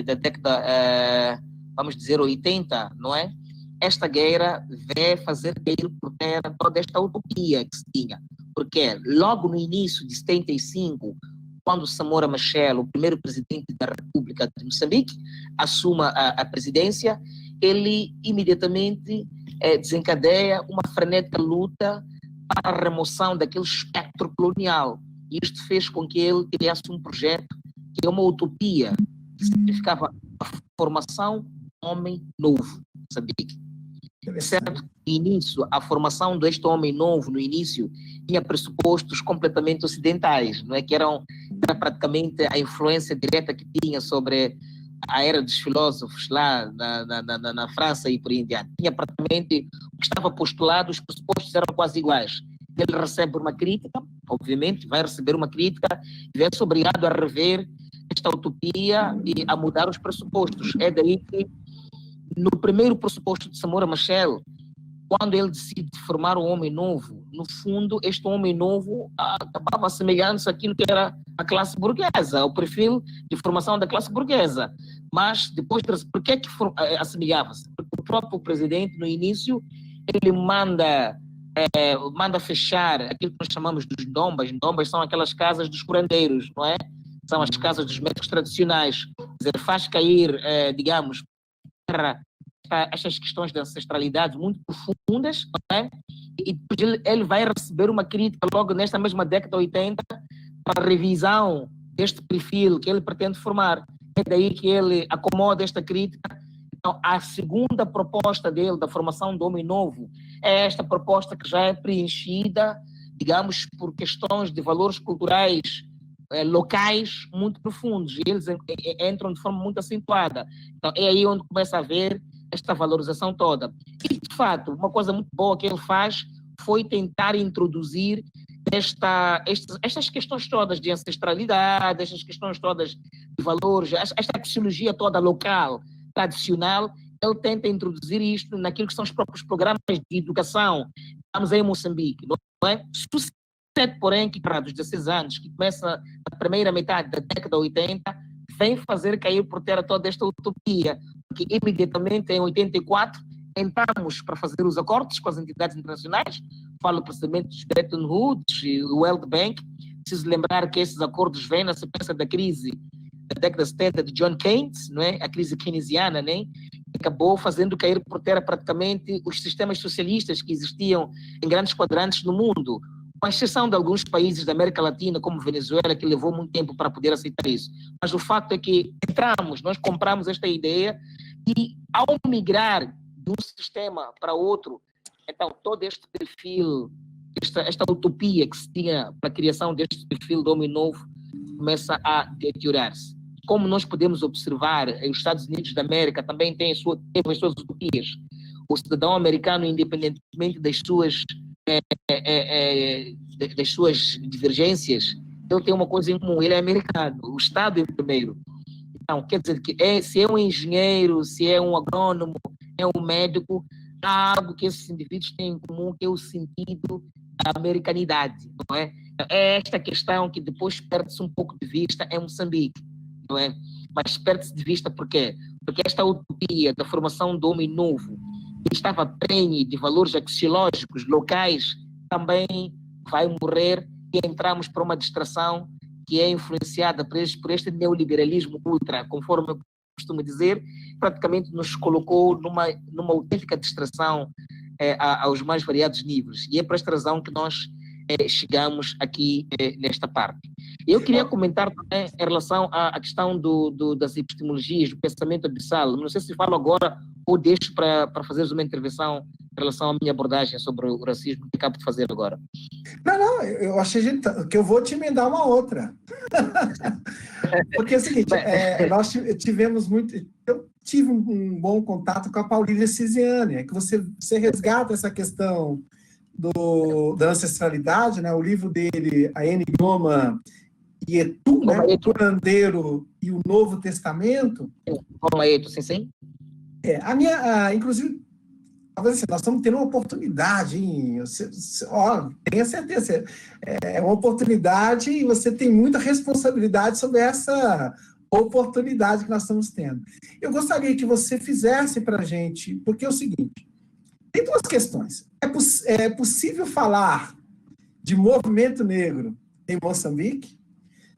da década, vamos dizer, 80, não é? Esta guerra veio fazer cair por terra toda esta utopia que se tinha. Porque logo no início de 75, quando Samora Machel, o primeiro presidente da República de Moçambique, assume a presidência, ele imediatamente desencadeia uma frenética luta para a remoção daquele espectro colonial. E isto fez com que ele criasse um projeto que é uma utopia, que significava a formação de um homem novo, Moçambique. Certo? Início, a formação deste homem novo, no início, tinha pressupostos completamente ocidentais, não é? Que era praticamente a influência direta que tinha sobre a era dos filósofos lá na França e por aí em diante. Tinha praticamente o que estava postulado, os pressupostos eram quase iguais. Ele recebe uma crítica, obviamente, vai receber uma crítica e vai-se obrigado a rever esta utopia e a mudar os pressupostos. É daí que, no primeiro pressuposto de Samora Machel, quando ele decide formar um homem novo, no fundo, este homem novo acabava assemelhando-se àquilo que era a classe burguesa, o perfil de formação da classe burguesa. Mas depois, por que assemelhava-se? Porque o próprio presidente, no início, ele manda fechar aquilo que nós chamamos dos ndombas. Ndombas são aquelas casas dos curandeiros, não é? São as casas dos médicos tradicionais. Quer dizer, faz cair, digamos, estas questões de ancestralidade muito profundas, não é? E depois ele vai receber uma crítica logo nesta mesma década de 80 para a revisão deste perfil que ele pretende formar. É daí que ele acomoda esta crítica. Então, a segunda proposta dele, da formação do homem novo, é esta proposta que já é preenchida, digamos, por questões de valores culturais locais muito profundos, e eles entram de forma muito acentuada. Então, é aí onde começa a haver esta valorização toda. E, de fato, uma coisa muito boa que ele faz foi tentar introduzir estas questões todas de ancestralidade, estas questões todas de valores, esta psicologia toda local, tradicional, ele tenta introduzir isto naquilo que são os próprios programas de educação. Estamos aí em Moçambique, não é? Sucede, porém, que para os 16 anos, que começa a primeira metade da década de 80, vem fazer cair por terra toda esta utopia, porque imediatamente em 84 entramos para fazer os acordos com as entidades internacionais, falo precisamente dos Bretton Woods e do World Bank. Preciso lembrar que esses acordos vêm na sequência da crise da década de 70 de John Keynes, não é? A crise keynesiana, né? Acabou fazendo cair por terra praticamente os sistemas socialistas que existiam em grandes quadrantes no mundo, com exceção de alguns países da América Latina, como Venezuela, que levou muito tempo para poder aceitar isso. Mas o fato é que nós compramos esta ideia e, ao migrar de um sistema para outro, então todo este perfil, esta utopia que se tinha para a criação deste perfil de homem novo começa a deteriorar-se. Como nós podemos observar, os Estados Unidos da América também têm as suas utopias. O cidadão americano, independentemente das suas divergências, ele tem uma coisa em comum, ele é americano, o Estado é o primeiro. Então, quer dizer que se é um engenheiro, se é um agrônomo, é um médico, há algo que esses indivíduos têm em comum, que é o sentido da americanidade, não é? É esta questão que depois perde-se um pouco de vista em Moçambique, não é? Mas perde-se de vista por quê? Porque esta utopia da formação do homem novo, que estava prenhe de valores axiológicos locais, também vai morrer e entramos para uma distração que é influenciada por este neoliberalismo ultra, conforme eu costumo dizer, praticamente nos colocou numa autêntica distração aos mais variados níveis. E é por esta razão que nós chegamos aqui nesta parte. Eu queria comentar também em relação à questão das epistemologias, do pensamento abissal. Não sei se falo agora ou deixo para fazeres uma intervenção em relação à minha abordagem sobre o racismo que acabo de fazer agora. Não, eu achei que eu vou te emendar uma outra. Porque é o seguinte, nós tivemos muito... Eu tive um bom contato com a Paulínia Cisiane, que você resgata essa questão da ancestralidade, né? O livro dele, a Enigma e Etu, né? O Curandeiro e o Novo Testamento. Como é Etu, sim? Inclusive, nós estamos tendo uma oportunidade, hein? Tenha certeza, é uma oportunidade e você tem muita responsabilidade sobre essa oportunidade que nós estamos tendo. Eu gostaria que você fizesse para a gente, porque é o seguinte, tem duas questões. É possível falar de movimento negro em Moçambique,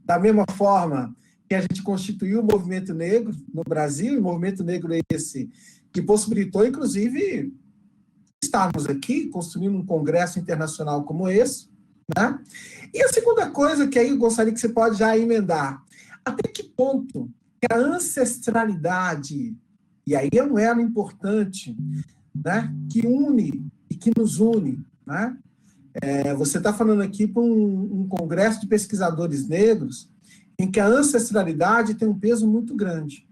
da mesma forma que a gente constituiu o movimento negro no Brasil, e o movimento negro esse que possibilitou, inclusive, estarmos aqui construindo um congresso internacional como esse, né? E a segunda coisa que aí eu gostaria que você pode já emendar, até que ponto que a ancestralidade, e aí é um elo importante, né, que une e que nos une, né? Você está falando aqui para um congresso de pesquisadores negros em que a ancestralidade tem um peso muito grande.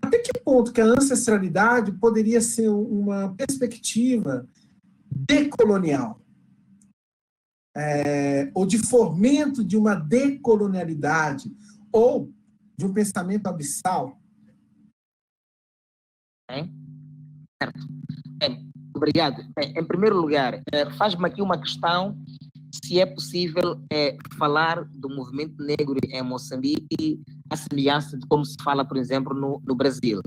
Até que ponto que a ancestralidade poderia ser uma perspectiva decolonial? Ou de fomento de uma decolonialidade, ou de um pensamento abissal? Certo. Obrigado. Em primeiro lugar, faz-me aqui uma questão se é possível falar do movimento negro em Moçambique à semelhança de como se fala, por exemplo, no Brasil.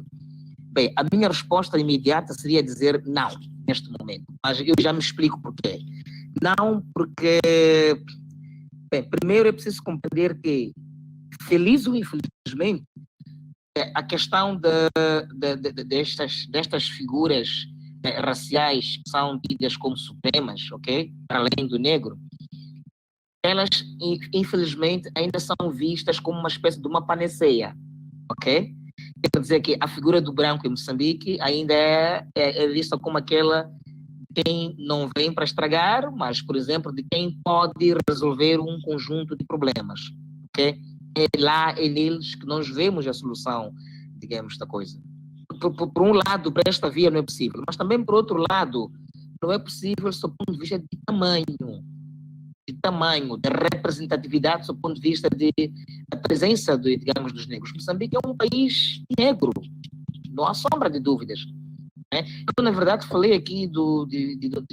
Bem, a minha resposta imediata seria dizer não, neste momento. Mas eu já me explico porquê. Não, porque... Bem, primeiro é preciso compreender que, feliz ou infelizmente, a questão destas figuras raciais que são tidas como supremas, ok? Para além do negro, elas, infelizmente, ainda são vistas como uma espécie de uma panaceia, ok? Quer dizer que a figura do branco em Moçambique ainda é vista como aquela de quem não vem para estragar, mas, por exemplo, de quem pode resolver um conjunto de problemas, ok? É neles que nós vemos a solução, digamos, da coisa. Por um lado, para esta via não é possível, mas também, por outro lado, não é possível, sob o ponto de vista de tamanho. tamanho, de representatividade, do ponto de vista da presença, digamos, dos negros. Moçambique é um país negro, não há sombra de dúvidas. Eu, na verdade, falei aqui de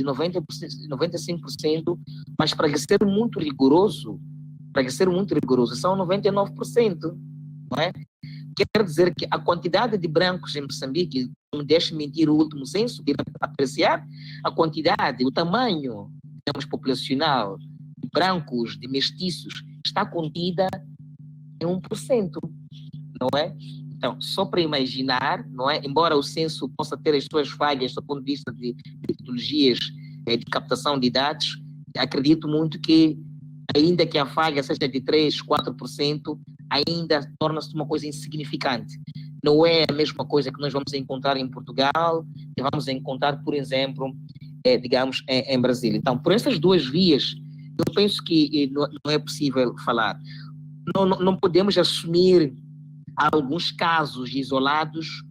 90%, 95%, mas para ser muito rigoroso, são 99%, não é? Quer dizer que a quantidade de brancos em Moçambique, não me deixe mentir o último censo, ir apreciar a quantidade, o tamanho, digamos, populacional de brancos, de mestiços, está contida em 1%, não é? Então, só para imaginar, não é? Embora o censo possa ter as suas falhas do ponto de vista de metodologias de captação de dados, acredito muito que, ainda que a falha seja de 3%, 4%, ainda torna-se uma coisa insignificante. Não é a mesma coisa que nós vamos encontrar em Portugal, que vamos encontrar, por exemplo, digamos, em Brasília. Então, por essas duas vias, eu penso que não é possível falar. Não podemos assumir alguns casos isolados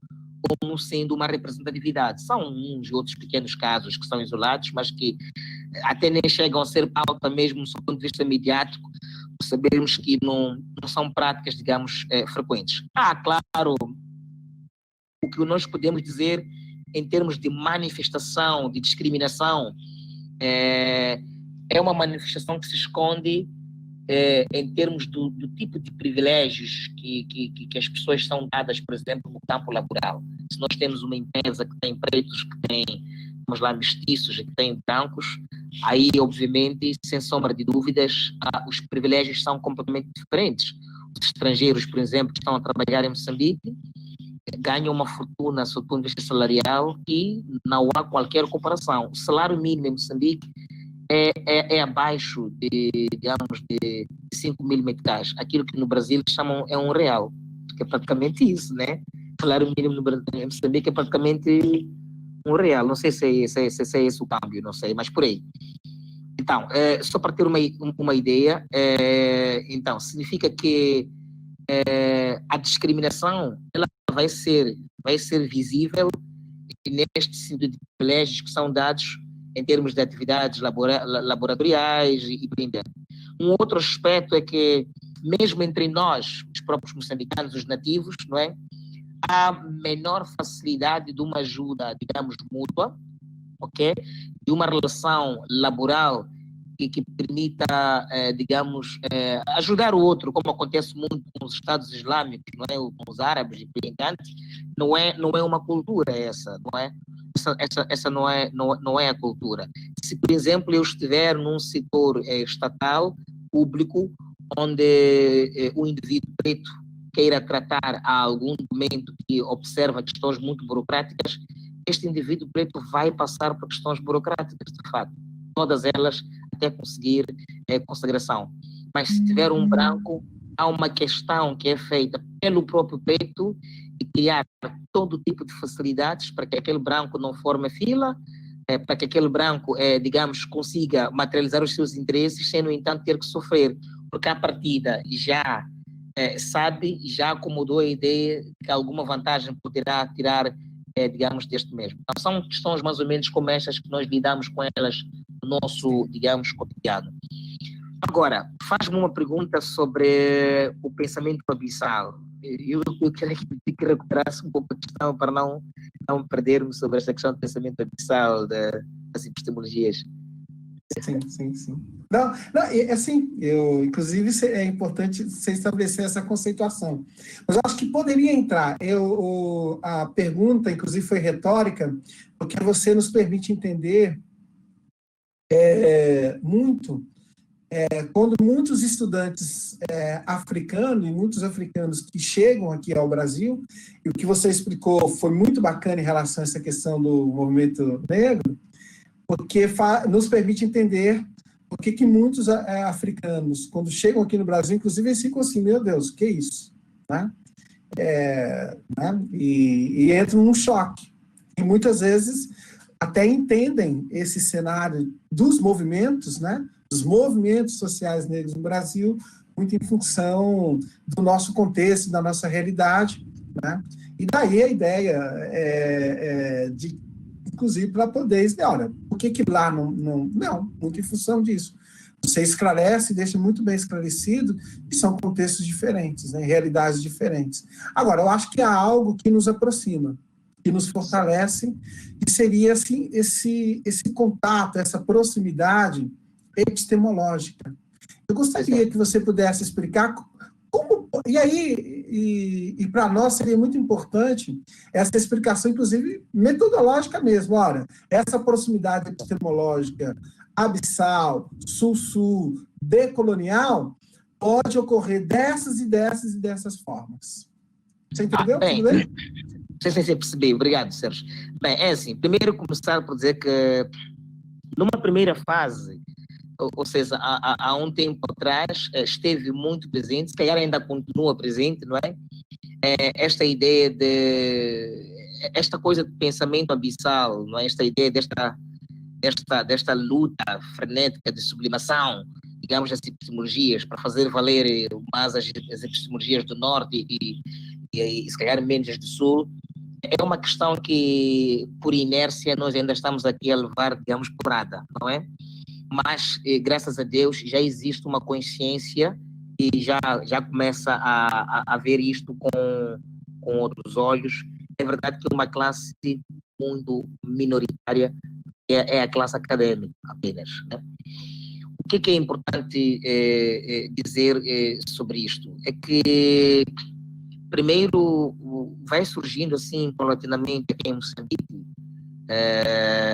como sendo uma representatividade. São uns e outros pequenos casos que são isolados, mas que até nem chegam a ser pauta mesmo do ponto de vista mediático, sabermos que não são práticas, digamos, frequentes. Claro, o que nós podemos dizer em termos de manifestação, de discriminação, é uma manifestação que se esconde em termos do tipo de privilégios que as pessoas são dadas, por exemplo, no campo laboral. Se nós temos uma empresa que tem pretos, que tem, vamos lá, mestiços e que tem brancos, aí, obviamente, sem sombra de dúvidas, os privilégios são completamente diferentes. Os estrangeiros, por exemplo, que estão a trabalhar em Moçambique, ganham uma fortuna, sob o ponto de vista salarial, e não há qualquer comparação. O salário mínimo em Moçambique é abaixo digamos, de 5 mil meticais. Aquilo que no Brasil chamam é R$1, que é praticamente isso, né? O salário mínimo no Brasil, em Moçambique é praticamente R$1. Não sei se é esse o câmbio, não sei, mas por aí. Então, só para ter uma ideia, então, significa que a discriminação ela vai ser visível neste sentido de privilégios que são dados em termos de atividades laboratoriais e por aí dentro. Um outro aspecto é que, mesmo entre nós, os próprios moçambicanos, os nativos, não é? Há menor facilidade de uma ajuda, digamos, mútua, ok? De uma relação laboral que permita, digamos, ajudar o outro, como acontece muito com os Estados Islâmicos, não é? Com os árabes e por aí dentro. Não é uma cultura essa, não é? Essa não é a cultura. Se, por exemplo, eu estiver num setor estatal, público, onde o indivíduo preto queira tratar a algum documento que observa questões muito burocráticas, este indivíduo preto vai passar por questões burocráticas, de fato. Todas elas até conseguir consagração. Mas se tiver um branco, há uma questão que é feita pelo próprio preto de criar todo tipo de facilidades para que aquele branco não forme fila, para que aquele branco, digamos, consiga materializar os seus interesses sem, no entanto, ter que sofrer, porque à partida já sabe, já acomodou a ideia de que alguma vantagem poderá tirar, digamos, deste mesmo. Então, são questões mais ou menos como estas que nós lidamos com elas no nosso, digamos, cotidiano. Agora, faz-me uma pergunta sobre o pensamento abissal. Eu queria que recuperasse um pouco a questão para não perdermos sobre esta questão do pensamento abissal das epistemologias. Sim. Não, é assim, inclusive é importante você estabelecer essa conceituação. Mas eu acho que poderia entrar. A pergunta, inclusive, foi retórica, porque você nos permite entender muito quando muitos estudantes africanos e muitos africanos que chegam aqui ao Brasil, e o que você explicou foi muito bacana em relação a essa questão do movimento negro, porque nos permite entender por que muitos africanos, quando chegam aqui no Brasil, inclusive, eles ficam assim, meu Deus, o que é isso? Né? E entram num choque. E muitas vezes até entendem esse cenário dos movimentos, né? Dos movimentos sociais negros no Brasil, muito em função do nosso contexto, da nossa realidade, né? E daí a ideia inclusive, para poder dizer, olha, por que lá não, muito em função disso. Você esclarece, deixa muito bem esclarecido que são contextos diferentes, né? Realidades diferentes. Agora, eu acho que há algo que nos aproxima, que nos fortalece, que seria assim, esse contato, essa proximidade epistemológica. Eu gostaria que você pudesse explicar como, e aí, para nós seria muito importante essa explicação, inclusive metodológica mesmo. Ora, essa proximidade epistemológica abissal, sul-sul, decolonial, pode ocorrer dessas e dessas e dessas formas. Você entendeu? Bem, tudo bem? Sim, percebi. Obrigado, Sérgio. Bem, é assim, primeiro começar por dizer que numa primeira fase, ou seja, há um tempo atrás, esteve muito presente, se calhar ainda continua presente, não é? Esta ideia esta coisa de pensamento abissal, não é? Esta ideia desta luta frenética de sublimação, digamos, as epistemologias, para fazer valer mais as epistemologias do norte e se calhar menos as do sul, é uma questão que, por inércia, nós ainda estamos aqui a levar, digamos, porrada, não é? Mas, graças a Deus, já existe uma consciência e já começa a ver isto com outros olhos. É verdade que uma classe muito minoritária é a classe acadêmica apenas, né? O que é importante dizer sobre isto? É que, primeiro, vai surgindo assim, paulatinamente, aqui em Moçambique,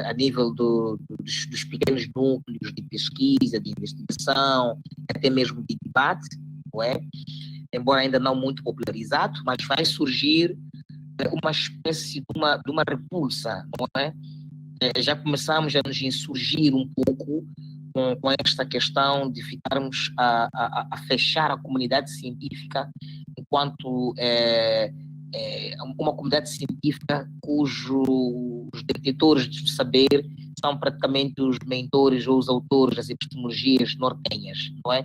a nível dos pequenos núcleos de pesquisa, de investigação, até mesmo de debate, não é? Embora ainda não muito popularizado, mas vai surgir uma espécie de uma repulsa, não é? Já começamos a nos insurgir um pouco com esta questão de ficarmos a fechar a comunidade científica enquanto uma comunidade científica cujos detentores de saber são praticamente os mentores ou os autores das epistemologias nortenhas, não é?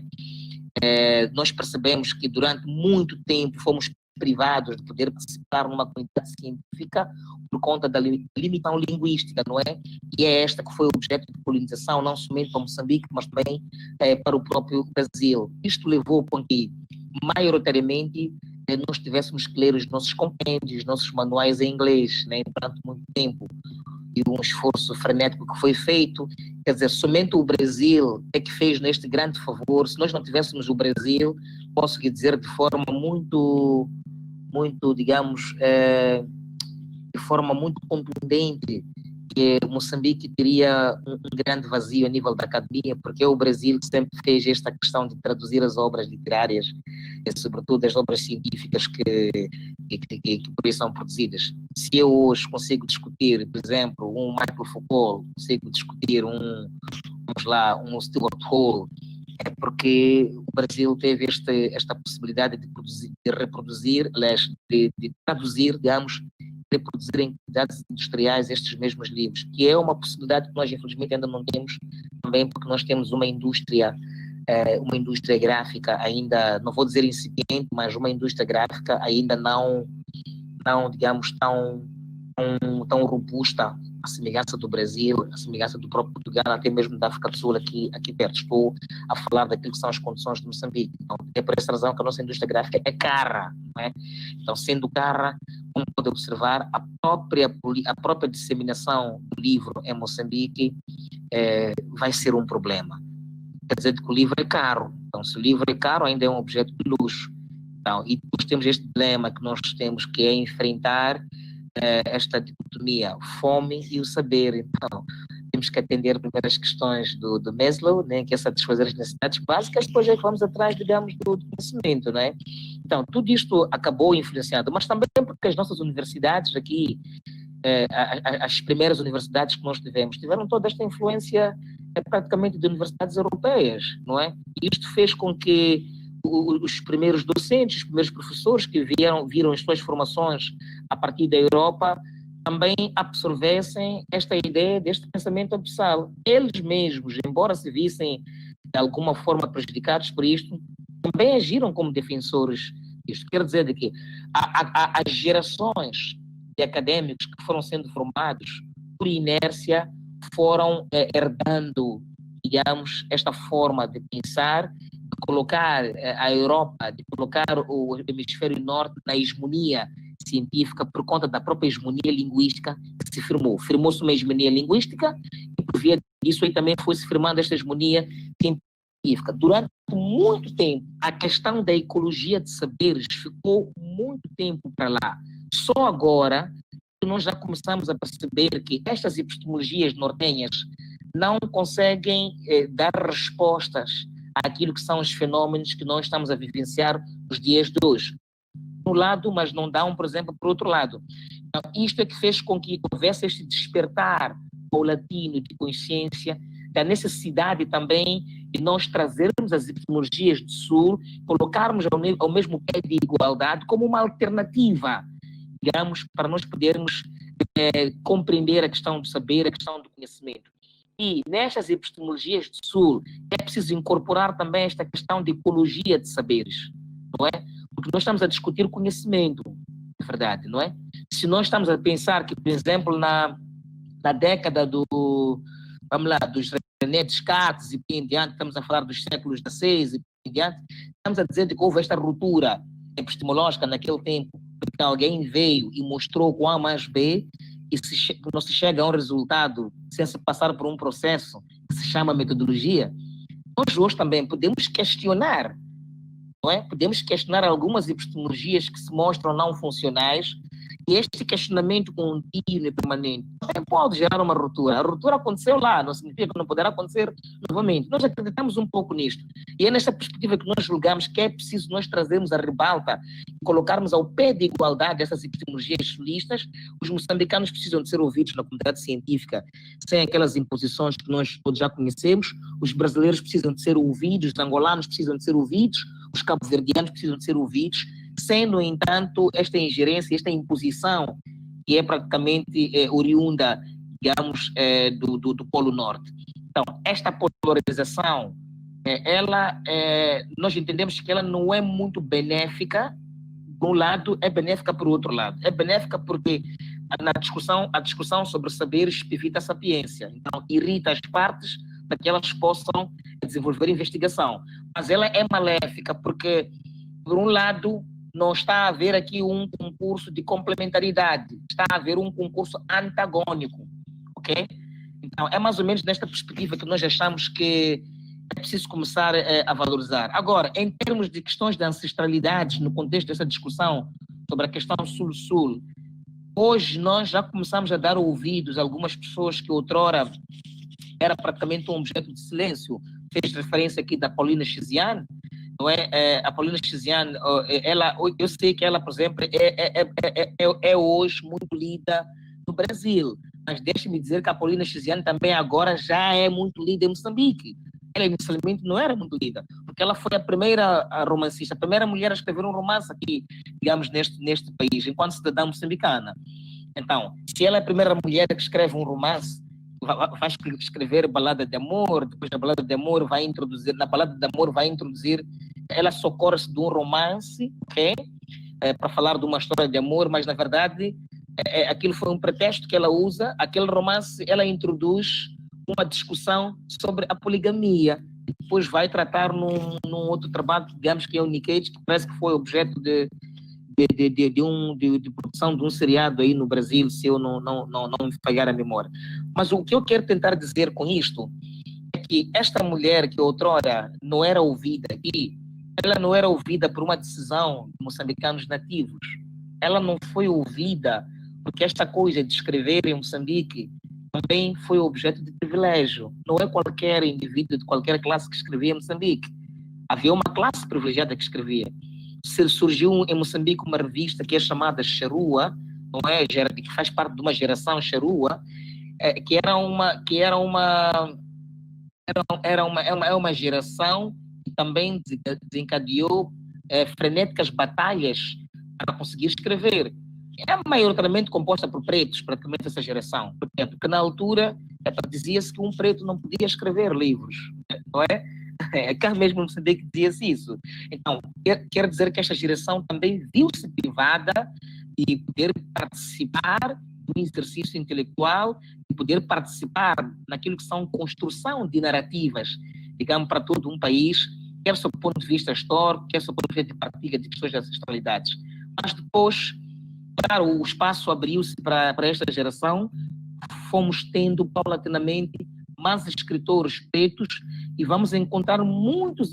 Nós percebemos que durante muito tempo fomos privados de poder participar numa comunidade científica por conta da limitação linguística, não é? E é esta que foi o objeto de colonização, não somente para Moçambique, mas também para o próprio Brasil. Isto levou a que, maioritariamente, nós tivéssemos que ler os nossos compêndios, os nossos manuais em inglês, né, durante muito tempo. E um esforço frenético que foi feito. Quer dizer, somente o Brasil é que fez neste grande favor. Se nós não tivéssemos o Brasil, posso dizer de forma muito, digamos, de forma muito contundente, que Moçambique teria um grande vazio a nível da academia, porque é o Brasil que sempre fez esta questão de traduzir as obras literárias, e sobretudo as obras científicas que por isso são produzidas. Se eu hoje consigo discutir, por exemplo, um Michael Foucault, consigo discutir um Stuart Hall, é porque o Brasil teve esta possibilidade de reproduzir, aliás, de traduzir, digamos, reproduzir em quantidades industriais estes mesmos livros, que é uma possibilidade que nós, infelizmente, ainda não temos, também porque nós temos uma indústria gráfica ainda, não vou dizer incipiente, mas uma indústria gráfica ainda não digamos, tão robusta, a semelhança do Brasil, a semelhança do próprio Portugal, até mesmo da África do Sul, aqui perto. Estou a falar daquilo que são as condições de Moçambique. Então, é por essa razão que a nossa indústria gráfica é cara, não é? Então, sendo cara, como pode observar, a própria disseminação do livro em Moçambique vai ser um problema. Quer dizer que o livro é caro. Então, se o livro é caro, ainda é um objeto de luxo. Então, e depois temos este dilema que nós temos, que é enfrentar esta dicotomia, fome e o saber. Então, temos que atender primeiro as questões do Maslow, né, que é satisfazer as necessidades básicas, depois é que vamos atrás, digamos, do conhecimento, né? Então, tudo isto acabou influenciando, mas também porque as nossas universidades aqui, as primeiras universidades que nós tiveram toda esta influência praticamente de universidades europeias, não é? E isto fez com que os primeiros docentes, os primeiros professores que viram as suas formações a partir da Europa também absorvessem esta ideia deste pensamento abissal. Eles mesmos, embora se vissem de alguma forma prejudicados por isto, também agiram como defensores disto. Quer dizer de que as gerações de académicos que foram sendo formados por inércia foram herdando, digamos, esta forma de pensar, de colocar a Europa, de colocar o hemisfério norte na hegemonia científica por conta da própria hegemonia linguística que se firmou. Firmou-se uma hegemonia linguística e por via disso aí também foi-se firmando esta hegemonia científica. Durante muito tempo, a questão da ecologia de saberes ficou muito tempo para lá. Só agora nós já começamos a perceber que estas epistemologias nortenhas não conseguem dar respostas àquilo que são os fenômenos que nós estamos a vivenciar nos dias de hoje. Por um lado, mas não dão, por exemplo, por outro lado. Então, isto é que fez com que houvesse este despertar paulatino de consciência da necessidade também de nós trazermos as epistemologias do Sul, colocarmos ao mesmo pé de igualdade como uma alternativa, digamos, para nós podermos compreender a questão do saber, a questão do conhecimento. E nestas epistemologias do Sul é preciso incorporar também esta questão de ecologia de saberes, não é? Porque nós estamos a discutir conhecimento, é verdade, não é? Se nós estamos a pensar que, por exemplo, na década vamos lá, dos René Descartes e em diante, estamos a falar dos séculos XVI e em diante, estamos a dizer que houve esta ruptura epistemológica naquele tempo, porque alguém veio e mostrou com A mais B e não se chega a um resultado sem se passar por um processo que se chama metodologia. Nós hoje também podemos questionar, não é? Podemos questionar algumas epistemologias que se mostram não funcionais, e este questionamento contínuo e permanente também pode gerar uma ruptura. A ruptura aconteceu lá, não significa que não poderá acontecer novamente. Nós acreditamos um pouco nisto. E é nesta perspectiva que nós julgamos que é preciso nós trazermos a ribalta e colocarmos ao pé de igualdade essas epistemologias sulistas. Os moçambicanos precisam de ser ouvidos na comunidade científica sem aquelas imposições que nós todos já conhecemos. Os brasileiros precisam de ser ouvidos, os angolanos precisam de ser ouvidos, os cabo-verdianos precisam de ser ouvidos, sem, no entanto, esta ingerência, esta imposição que é praticamente oriunda, digamos, do Polo Norte. Então, esta polarização, nós entendemos que ela não é muito benéfica, por um lado, é benéfica por outro lado. É benéfica porque a discussão sobre saberes evita a sapiência, então irrita as partes para que elas possam desenvolver investigação. Mas ela é maléfica porque, por um lado, não está a haver aqui um concurso de complementaridade, está a haver um concurso antagônico, ok? Então, é mais ou menos nesta perspectiva que nós achamos que é preciso começar a valorizar. Agora, em termos de questões de ancestralidades, no contexto dessa discussão sobre a questão Sul-Sul, hoje nós já começamos a dar ouvidos a algumas pessoas que outrora era praticamente um objeto de silêncio. Fez referência aqui da Paulina Chiziane, não é? A Paulina Chiziane, eu sei que ela, por exemplo, é hoje muito lida no Brasil, mas deixe-me dizer que a Paulina Chiziane também agora já é muito lida em Moçambique. Ela inicialmente não era muito lida, porque ela foi a primeira romancista, a primeira mulher a escrever um romance aqui, digamos, neste país, enquanto cidadã moçambicana. Então, se ela é a primeira mulher que escreve um romance, vai escrever balada de amor, depois da balada de amor vai introduzir, na balada de amor vai introduzir, ela socorre-se de um romance, ok? Para falar de uma história de amor, mas na verdade aquilo foi um pretexto que ela usa, aquele romance ela introduz uma discussão sobre a poligamia, e depois vai tratar num outro trabalho, digamos que é o Nikkei, que parece que foi objeto de produção de um seriado aí no Brasil, se eu não me falhar a memória. Mas o que eu quero tentar dizer com isto é que esta mulher que outrora não era ouvida aqui, ela não era ouvida por uma decisão de moçambicanos nativos. Ela não foi ouvida porque esta coisa de escrever em Moçambique também foi objeto de privilégio. Não é qualquer indivíduo de qualquer classe que escrevia em Moçambique. Havia uma classe privilegiada que escrevia. Surgiu em Moçambique uma revista que é chamada Charrua, não é? Que faz parte de uma geração Charrua, que é uma geração que também desencadeou frenéticas batalhas para conseguir escrever. É maioritariamente composta por pretos, praticamente essa geração. Por quê? Porque na altura dizia-se que um preto não podia escrever livros, não é? Cá mesmo no Moçambique dizia-se isso. Então, quer dizer que esta geração também viu-se privada de poder participar do exercício intelectual e poder participar naquilo que são construção de narrativas, digamos, para todo um país, quer sob o ponto de vista histórico, quer sob o ponto de vista de partilha de questões de ancestralidades. Mas depois, claro, o espaço abriu-se para esta geração, fomos tendo paulatinamente mais escritores pretos e vamos encontrar muitos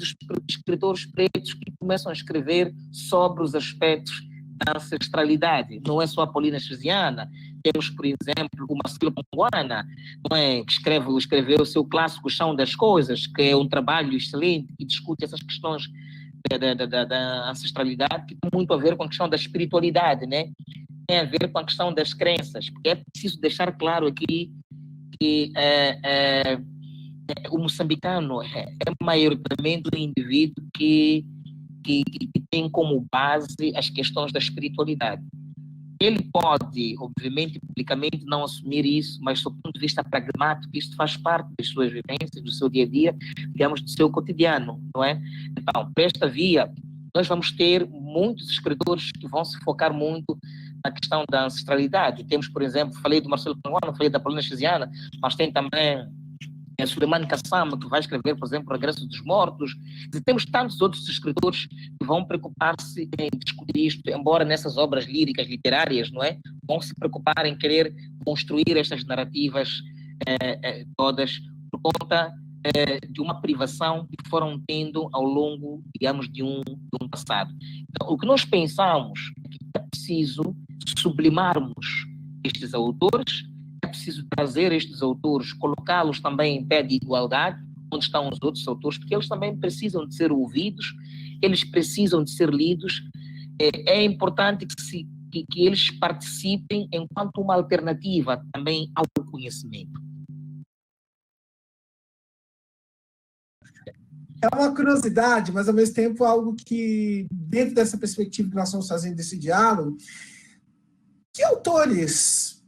escritores pretos que começam a escrever sobre os aspectos da ancestralidade. Não é só a Paulina Chiziana, temos, por exemplo, o Marcelo Ponguana, não é? Que escreveu o seu clássico Chão das Coisas, que é um trabalho excelente que discute essas questões da ancestralidade, que tem muito a ver com a questão da espiritualidade, né? Tem a ver com a questão das crenças, porque é preciso deixar claro aqui que o moçambicano é maioritariamente um indivíduo que tem como base as questões da espiritualidade. Ele pode, obviamente, publicamente não assumir isso, mas do ponto de vista pragmático, isso faz parte das suas vivências, do seu dia a dia, digamos, do seu cotidiano, não é? Então, por esta via, nós vamos ter muitos escritores que vão se focar muito na questão da ancestralidade. Temos, por exemplo, falei do Marcelo Panguana, falei da Paulina Chiziana, mas tem também Suleiman Kassama, que vai escrever, por exemplo, O Regresso dos Mortos. E temos tantos outros escritores que vão preocupar-se em discutir isto, embora nessas obras líricas, literárias, não é? Vão se preocupar em querer construir estas narrativas todas por conta de uma privação que foram tendo ao longo, digamos, de um passado. Então, o que nós pensamos é que é preciso sublimarmos estes autores, é preciso trazer estes autores, colocá-los também em pé de igualdade, onde estão os outros autores, porque eles também precisam de ser ouvidos, eles precisam de ser lidos. É importante que eles participem enquanto uma alternativa também ao conhecimento. É uma curiosidade, mas ao mesmo tempo algo que, dentro dessa perspectiva que nós estamos fazendo desse diálogo, que autores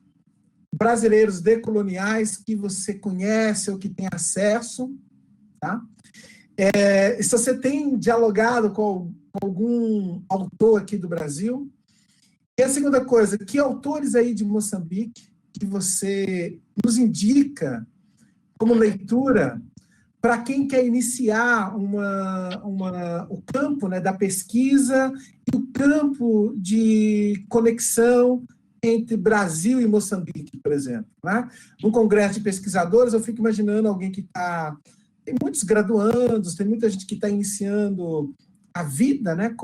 brasileiros decoloniais que você conhece ou que tem acesso, tá? Se você tem dialogado com algum autor aqui do Brasil. E a segunda coisa, que autores aí de Moçambique que você nos indica como leitura para quem quer iniciar o campo, né, da pesquisa e o campo de conexão entre Brasil e Moçambique, por exemplo, né? No congresso de pesquisadores, eu fico imaginando alguém que está... Tem muitos graduandos, tem muita gente que está iniciando a vida, né,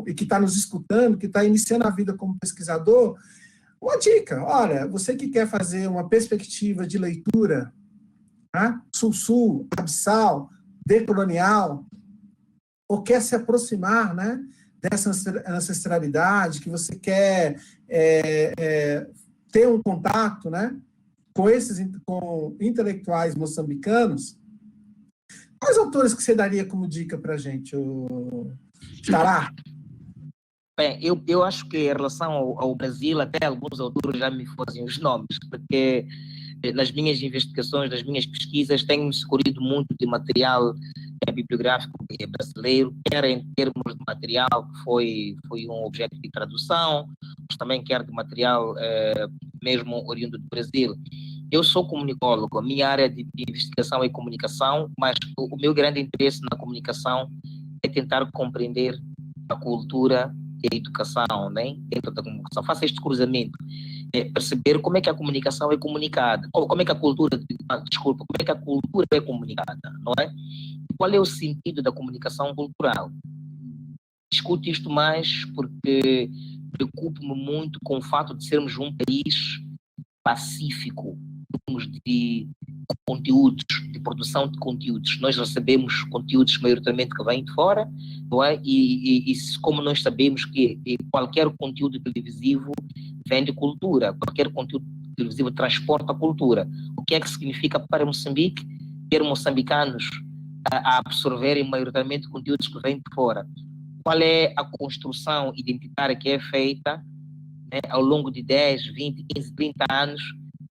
e que está nos escutando, que está iniciando a vida como pesquisador. Uma dica, olha, você que quer fazer uma perspectiva de leitura, né, sul-sul, abissal, decolonial, ou quer se aproximar, né, dessa ancestralidade, que você quer ter um contato, né, com intelectuais moçambicanos, quais autores que você daria como dica para a gente, Xará? Bem, eu acho que em relação ao Brasil, até alguns autores já me fazem os nomes, porque nas minhas investigações, nas minhas pesquisas, tenho-me escolhido muito de material bibliográfico brasileiro, quer em termos de material que foi um objeto de tradução, mas também quer de material mesmo oriundo do Brasil. Eu sou comunicólogo, a minha área de investigação é comunicação, mas o meu grande interesse na comunicação é tentar compreender a cultura e a educação, né? Dentro da comunicação. Faça este cruzamento, perceber como é que a comunicação é comunicada, como é que a cultura, como é que a cultura é comunicada, não é? Qual é o sentido da comunicação cultural? Discuto isto mais porque preocupo-me muito com o fato de sermos um país pacífico em termos de conteúdos, de produção de conteúdos. Nós recebemos conteúdos maioritariamente que vêm de fora, não é? E como nós sabemos que qualquer conteúdo televisivo vem de cultura, qualquer conteúdo televisivo transporta a cultura. O que é que significa para Moçambique ter moçambicanos a absorverem maioritariamente conteúdos que vêm de fora? Qual é a construção identitária que é feita, né, ao longo de 10, 20, 15, 30 anos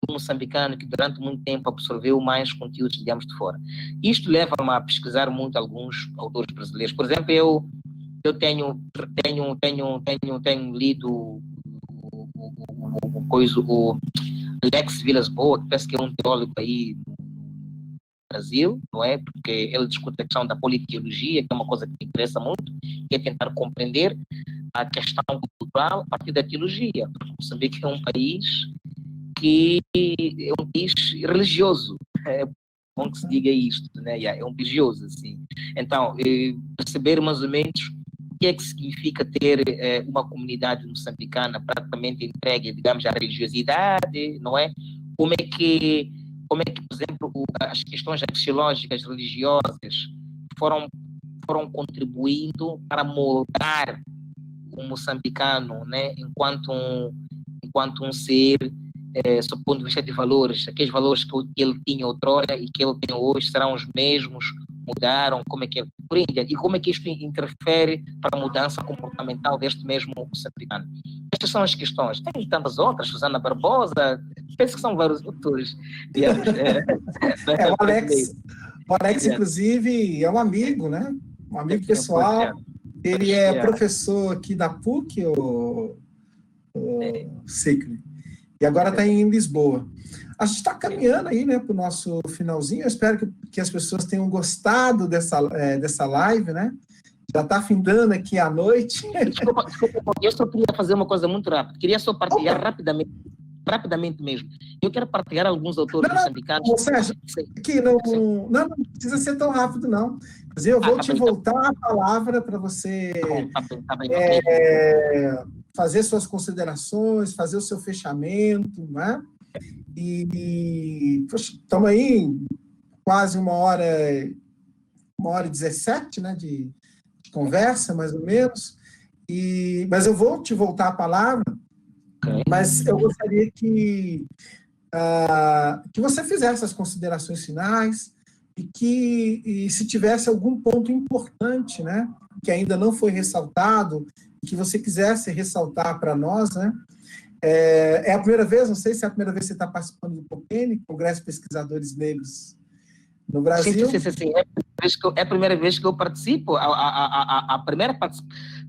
do moçambicano que durante muito tempo absorveu mais conteúdos, digamos, de fora? Isto leva-me a pesquisar muito alguns autores brasileiros. Por exemplo, eu tenho lido o Alex Vilas Boas, que parece que é um teólogo aí no Brasil, não é? Porque ele discute a questão da politeologia, que é uma coisa que me interessa muito, que é tentar compreender a questão cultural a partir da teologia. Porque Moçambique é um país que é um país religioso. É bom que se diga isto, né? É um religioso, assim. Então, perceber mais ou menos o que é que significa ter uma comunidade moçambicana praticamente entregue, digamos, à religiosidade, não é? Como é que, por exemplo, as questões axiológicas religiosas foram contribuindo para moldar o moçambicano, né? Enquanto um ser, sob o ponto de vista de valores, aqueles valores que ele tinha outrora e que ele tem hoje serão os mesmos, mudaram, como é que e como é que isto interfere para a mudança comportamental deste mesmo moçambicano. Estas são as questões. Tem tantas outras, Susana Barbosa, penso que são vários autores. Digamos, o Alex, inclusive, é um amigo, né? Um amigo pessoal. Ele é professor aqui da PUC, o Cicli. E agora está em Lisboa. A gente está caminhando aí, né, para o nosso finalzinho. Eu espero que as pessoas tenham gostado dessa live, né? Já está findando aqui a noite. Desculpa, eu só queria fazer uma coisa muito rápida. Queria só partilhar rapidamente mesmo. Eu quero partilhar alguns autores moçambicanos. Sérgio, aqui não precisa ser tão rápido, não. Mas eu vou te voltar a palavra para você tá bem. fazer suas considerações, fazer o seu fechamento, né? E estamos aí quase 1h17, né, de conversa, mais ou menos. Mas eu vou te voltar a palavra, mas eu gostaria que você fizesse as considerações finais e se tivesse algum ponto importante, né, que ainda não foi ressaltado, que você quisesse ressaltar para nós, né? É a primeira vez, não sei se é a primeira vez que você está participando do COPENE, Congresso de Pesquisadores Negros no Brasil. Sim. É a primeira vez que eu participo. A primeira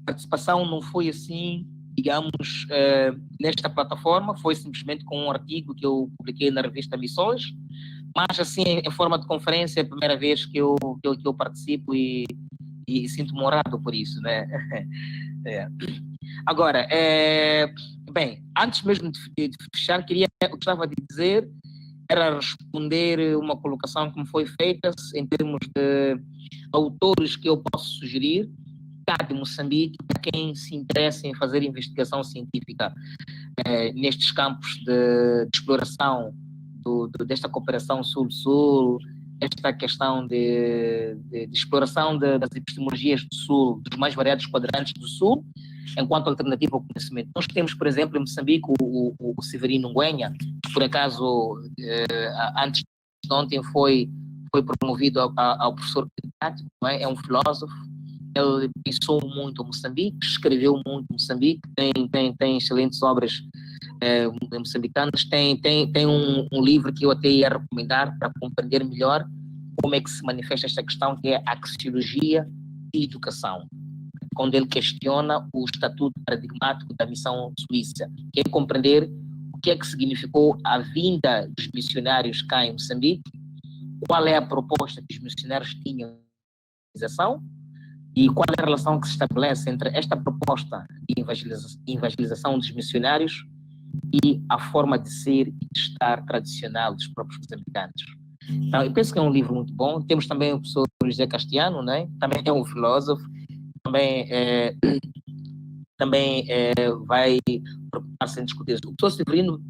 participação não foi assim, digamos, nesta plataforma, foi simplesmente com um artigo que eu publiquei na revista Missões, mas assim, em forma de conferência, é a primeira vez que eu participo e sinto-me honrado por isso, né? Agora, bem, antes mesmo de fechar, eu gostava de dizer, era responder uma colocação que me foi feita em termos de autores que eu posso sugerir cá de Moçambique, para quem se interessa em fazer investigação científica nestes campos de exploração desta cooperação Sul-Sul, esta questão de exploração das epistemologias do Sul, dos mais variados quadrantes do Sul, enquanto alternativa ao conhecimento. Nós temos, por exemplo, em Moçambique, o Severino Nguenha, que por acaso, antes de ontem, foi promovido ao professor catedrático, não é? É um filósofo. Ele pensou muito em Moçambique, escreveu muito em Moçambique, tem excelentes obras moçambicanas, tem um livro que eu até ia recomendar para compreender melhor como é que se manifesta esta questão, que é a axiologia e educação, onde ele questiona o estatuto paradigmático da missão suíça, que é compreender o que é que significou a vinda dos missionários cá em Moçambique, qual é a proposta que os missionários tinham de evangelização e qual é a relação que se estabelece entre esta proposta de evangelização dos missionários e a forma de ser e de estar tradicional dos próprios moçambicanos. Então, eu penso que é um livro muito bom. Temos também o professor José Castiano, né? Também é um filósofo, também vai preocupar-se em discutir isso. O professor Severino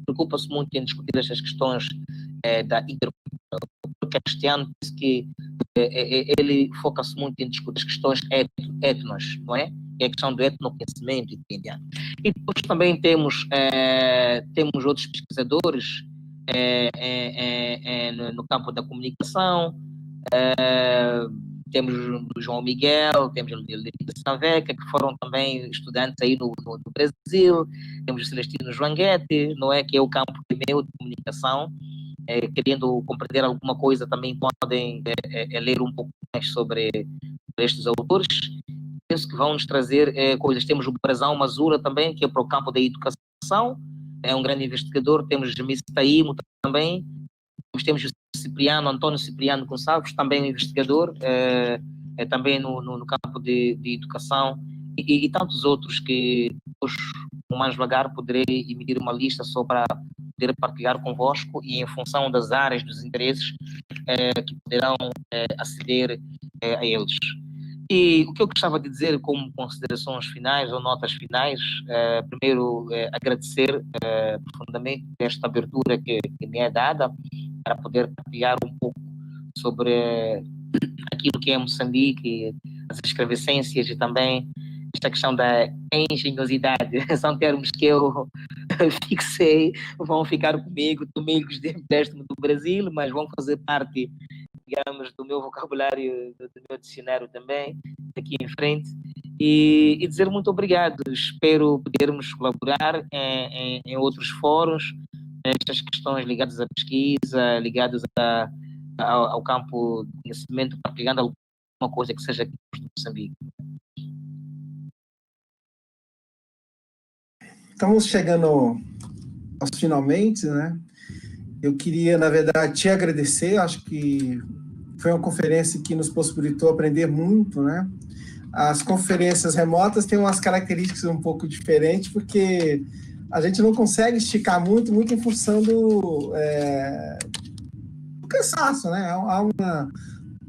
preocupa-se muito em discutir estas questões da intercultura. O Castiano diz que ele foca-se muito em discutir as questões etnos, não é? Que é a questão do etnoconhecimento e indiano. E depois também temos outros pesquisadores no campo da comunicação, temos o João Miguel, temos o Lívia Saveca, que foram também estudantes aí no Brasil, temos o Celestino Joanguete, não é? Que é o campo meu de comunicação, querendo compreender alguma coisa, também podem ler um pouco mais sobre estes autores. Penso que vão nos trazer coisas. Temos o Brazão Mazura também, que é para o campo da educação, é um grande investigador, temos Miss Taimo também, temos o Antônio Cipriano Gonçalves, também um investigador, também no campo de educação, e tantos outros que hoje, com mais devagar, poderei emitir uma lista só para poder partilhar convosco e em função das áreas, dos interesses que poderão aceder a eles. E o que eu gostava de dizer como considerações finais ou notas finais, primeiro agradecer profundamente esta abertura que me é dada para poder partilhar um pouco sobre aquilo que é Moçambique, as escravescências e também esta questão da engenhosidade. São termos que eu fixei, vão ficar comigo de empréstimo do Brasil, mas vão fazer parte, digamos, do meu vocabulário, do meu dicionário também, daqui em frente, e dizer muito obrigado. Espero podermos colaborar em outros fóruns, estas questões ligadas à pesquisa, ligadas ao campo de conhecimento, partilhando alguma coisa que seja aqui de Moçambique. Estamos chegando aos finalmente, né? Eu queria, na verdade, te agradecer. Acho que foi uma conferência que nos possibilitou aprender muito, né? As conferências remotas têm umas características um pouco diferentes, porque a gente não consegue esticar muito em função do cansaço, né?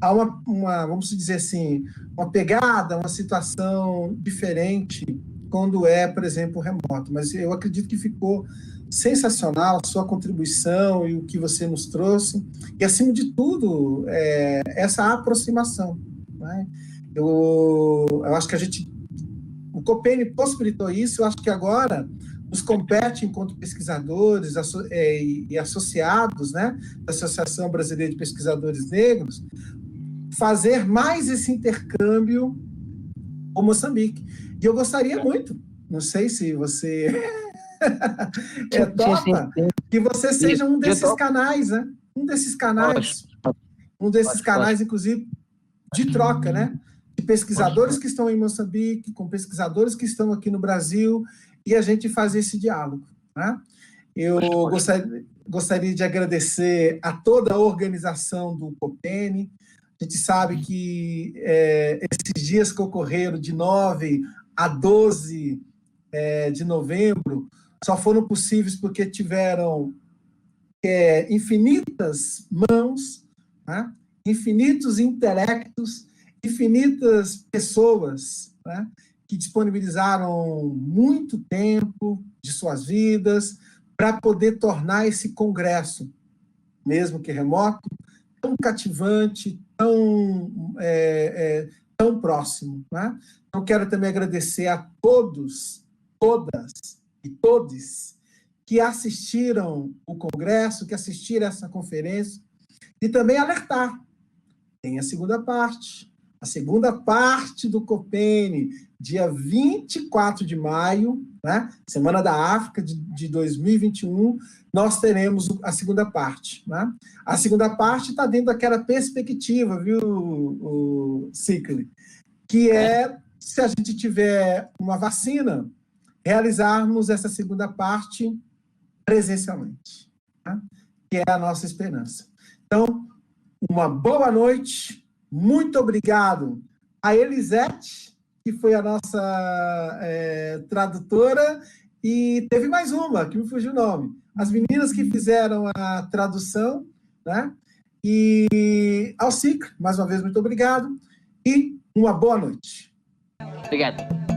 Há uma, vamos dizer assim, uma pegada, uma situação diferente quando por exemplo, remoto. Mas eu acredito que ficou sensacional a sua contribuição e o que você nos trouxe. E, acima de tudo, essa aproximação, né? Eu acho que o Copene possibilitou isso. Eu acho que agora nos compete, enquanto pesquisadores e associados, né, da Associação Brasileira de Pesquisadores Negros, fazer mais esse intercâmbio com Moçambique. E eu gostaria muito, não sei se você topa, que você seja um desses canais, né? Um desses canais, inclusive, de troca, né? De pesquisadores que estão em Moçambique, com pesquisadores que estão aqui no Brasil, e a gente fazer esse diálogo, né? Eu gostaria de agradecer a toda a organização do Copene. A gente sabe que esses dias que ocorreram de 9 a 12 de novembro só foram possíveis porque tiveram infinitas mãos, né? Infinitos intelectos, infinitas pessoas, né? Que disponibilizaram muito tempo de suas vidas para poder tornar esse congresso, mesmo que remoto, tão cativante, tão próximo, né? Então, quero também agradecer a todos, todas e todes que assistiram o congresso, que assistiram essa conferência, e também alertar. Tem a segunda parte do Copene, dia 24 de maio, né? Semana da África de 2021, nós teremos a segunda parte, né? A segunda parte está dentro daquela perspectiva, viu, o Cicle, que se a gente tiver uma vacina, realizarmos essa segunda parte presencialmente, né? Que é a nossa esperança. Então, uma boa noite, muito obrigado a Elisete, que foi a nossa tradutora, e teve mais uma, que me fugiu o nome. As meninas que fizeram a tradução, né? E ao Cicle, mais uma vez, muito obrigado, e uma boa noite. Obrigado.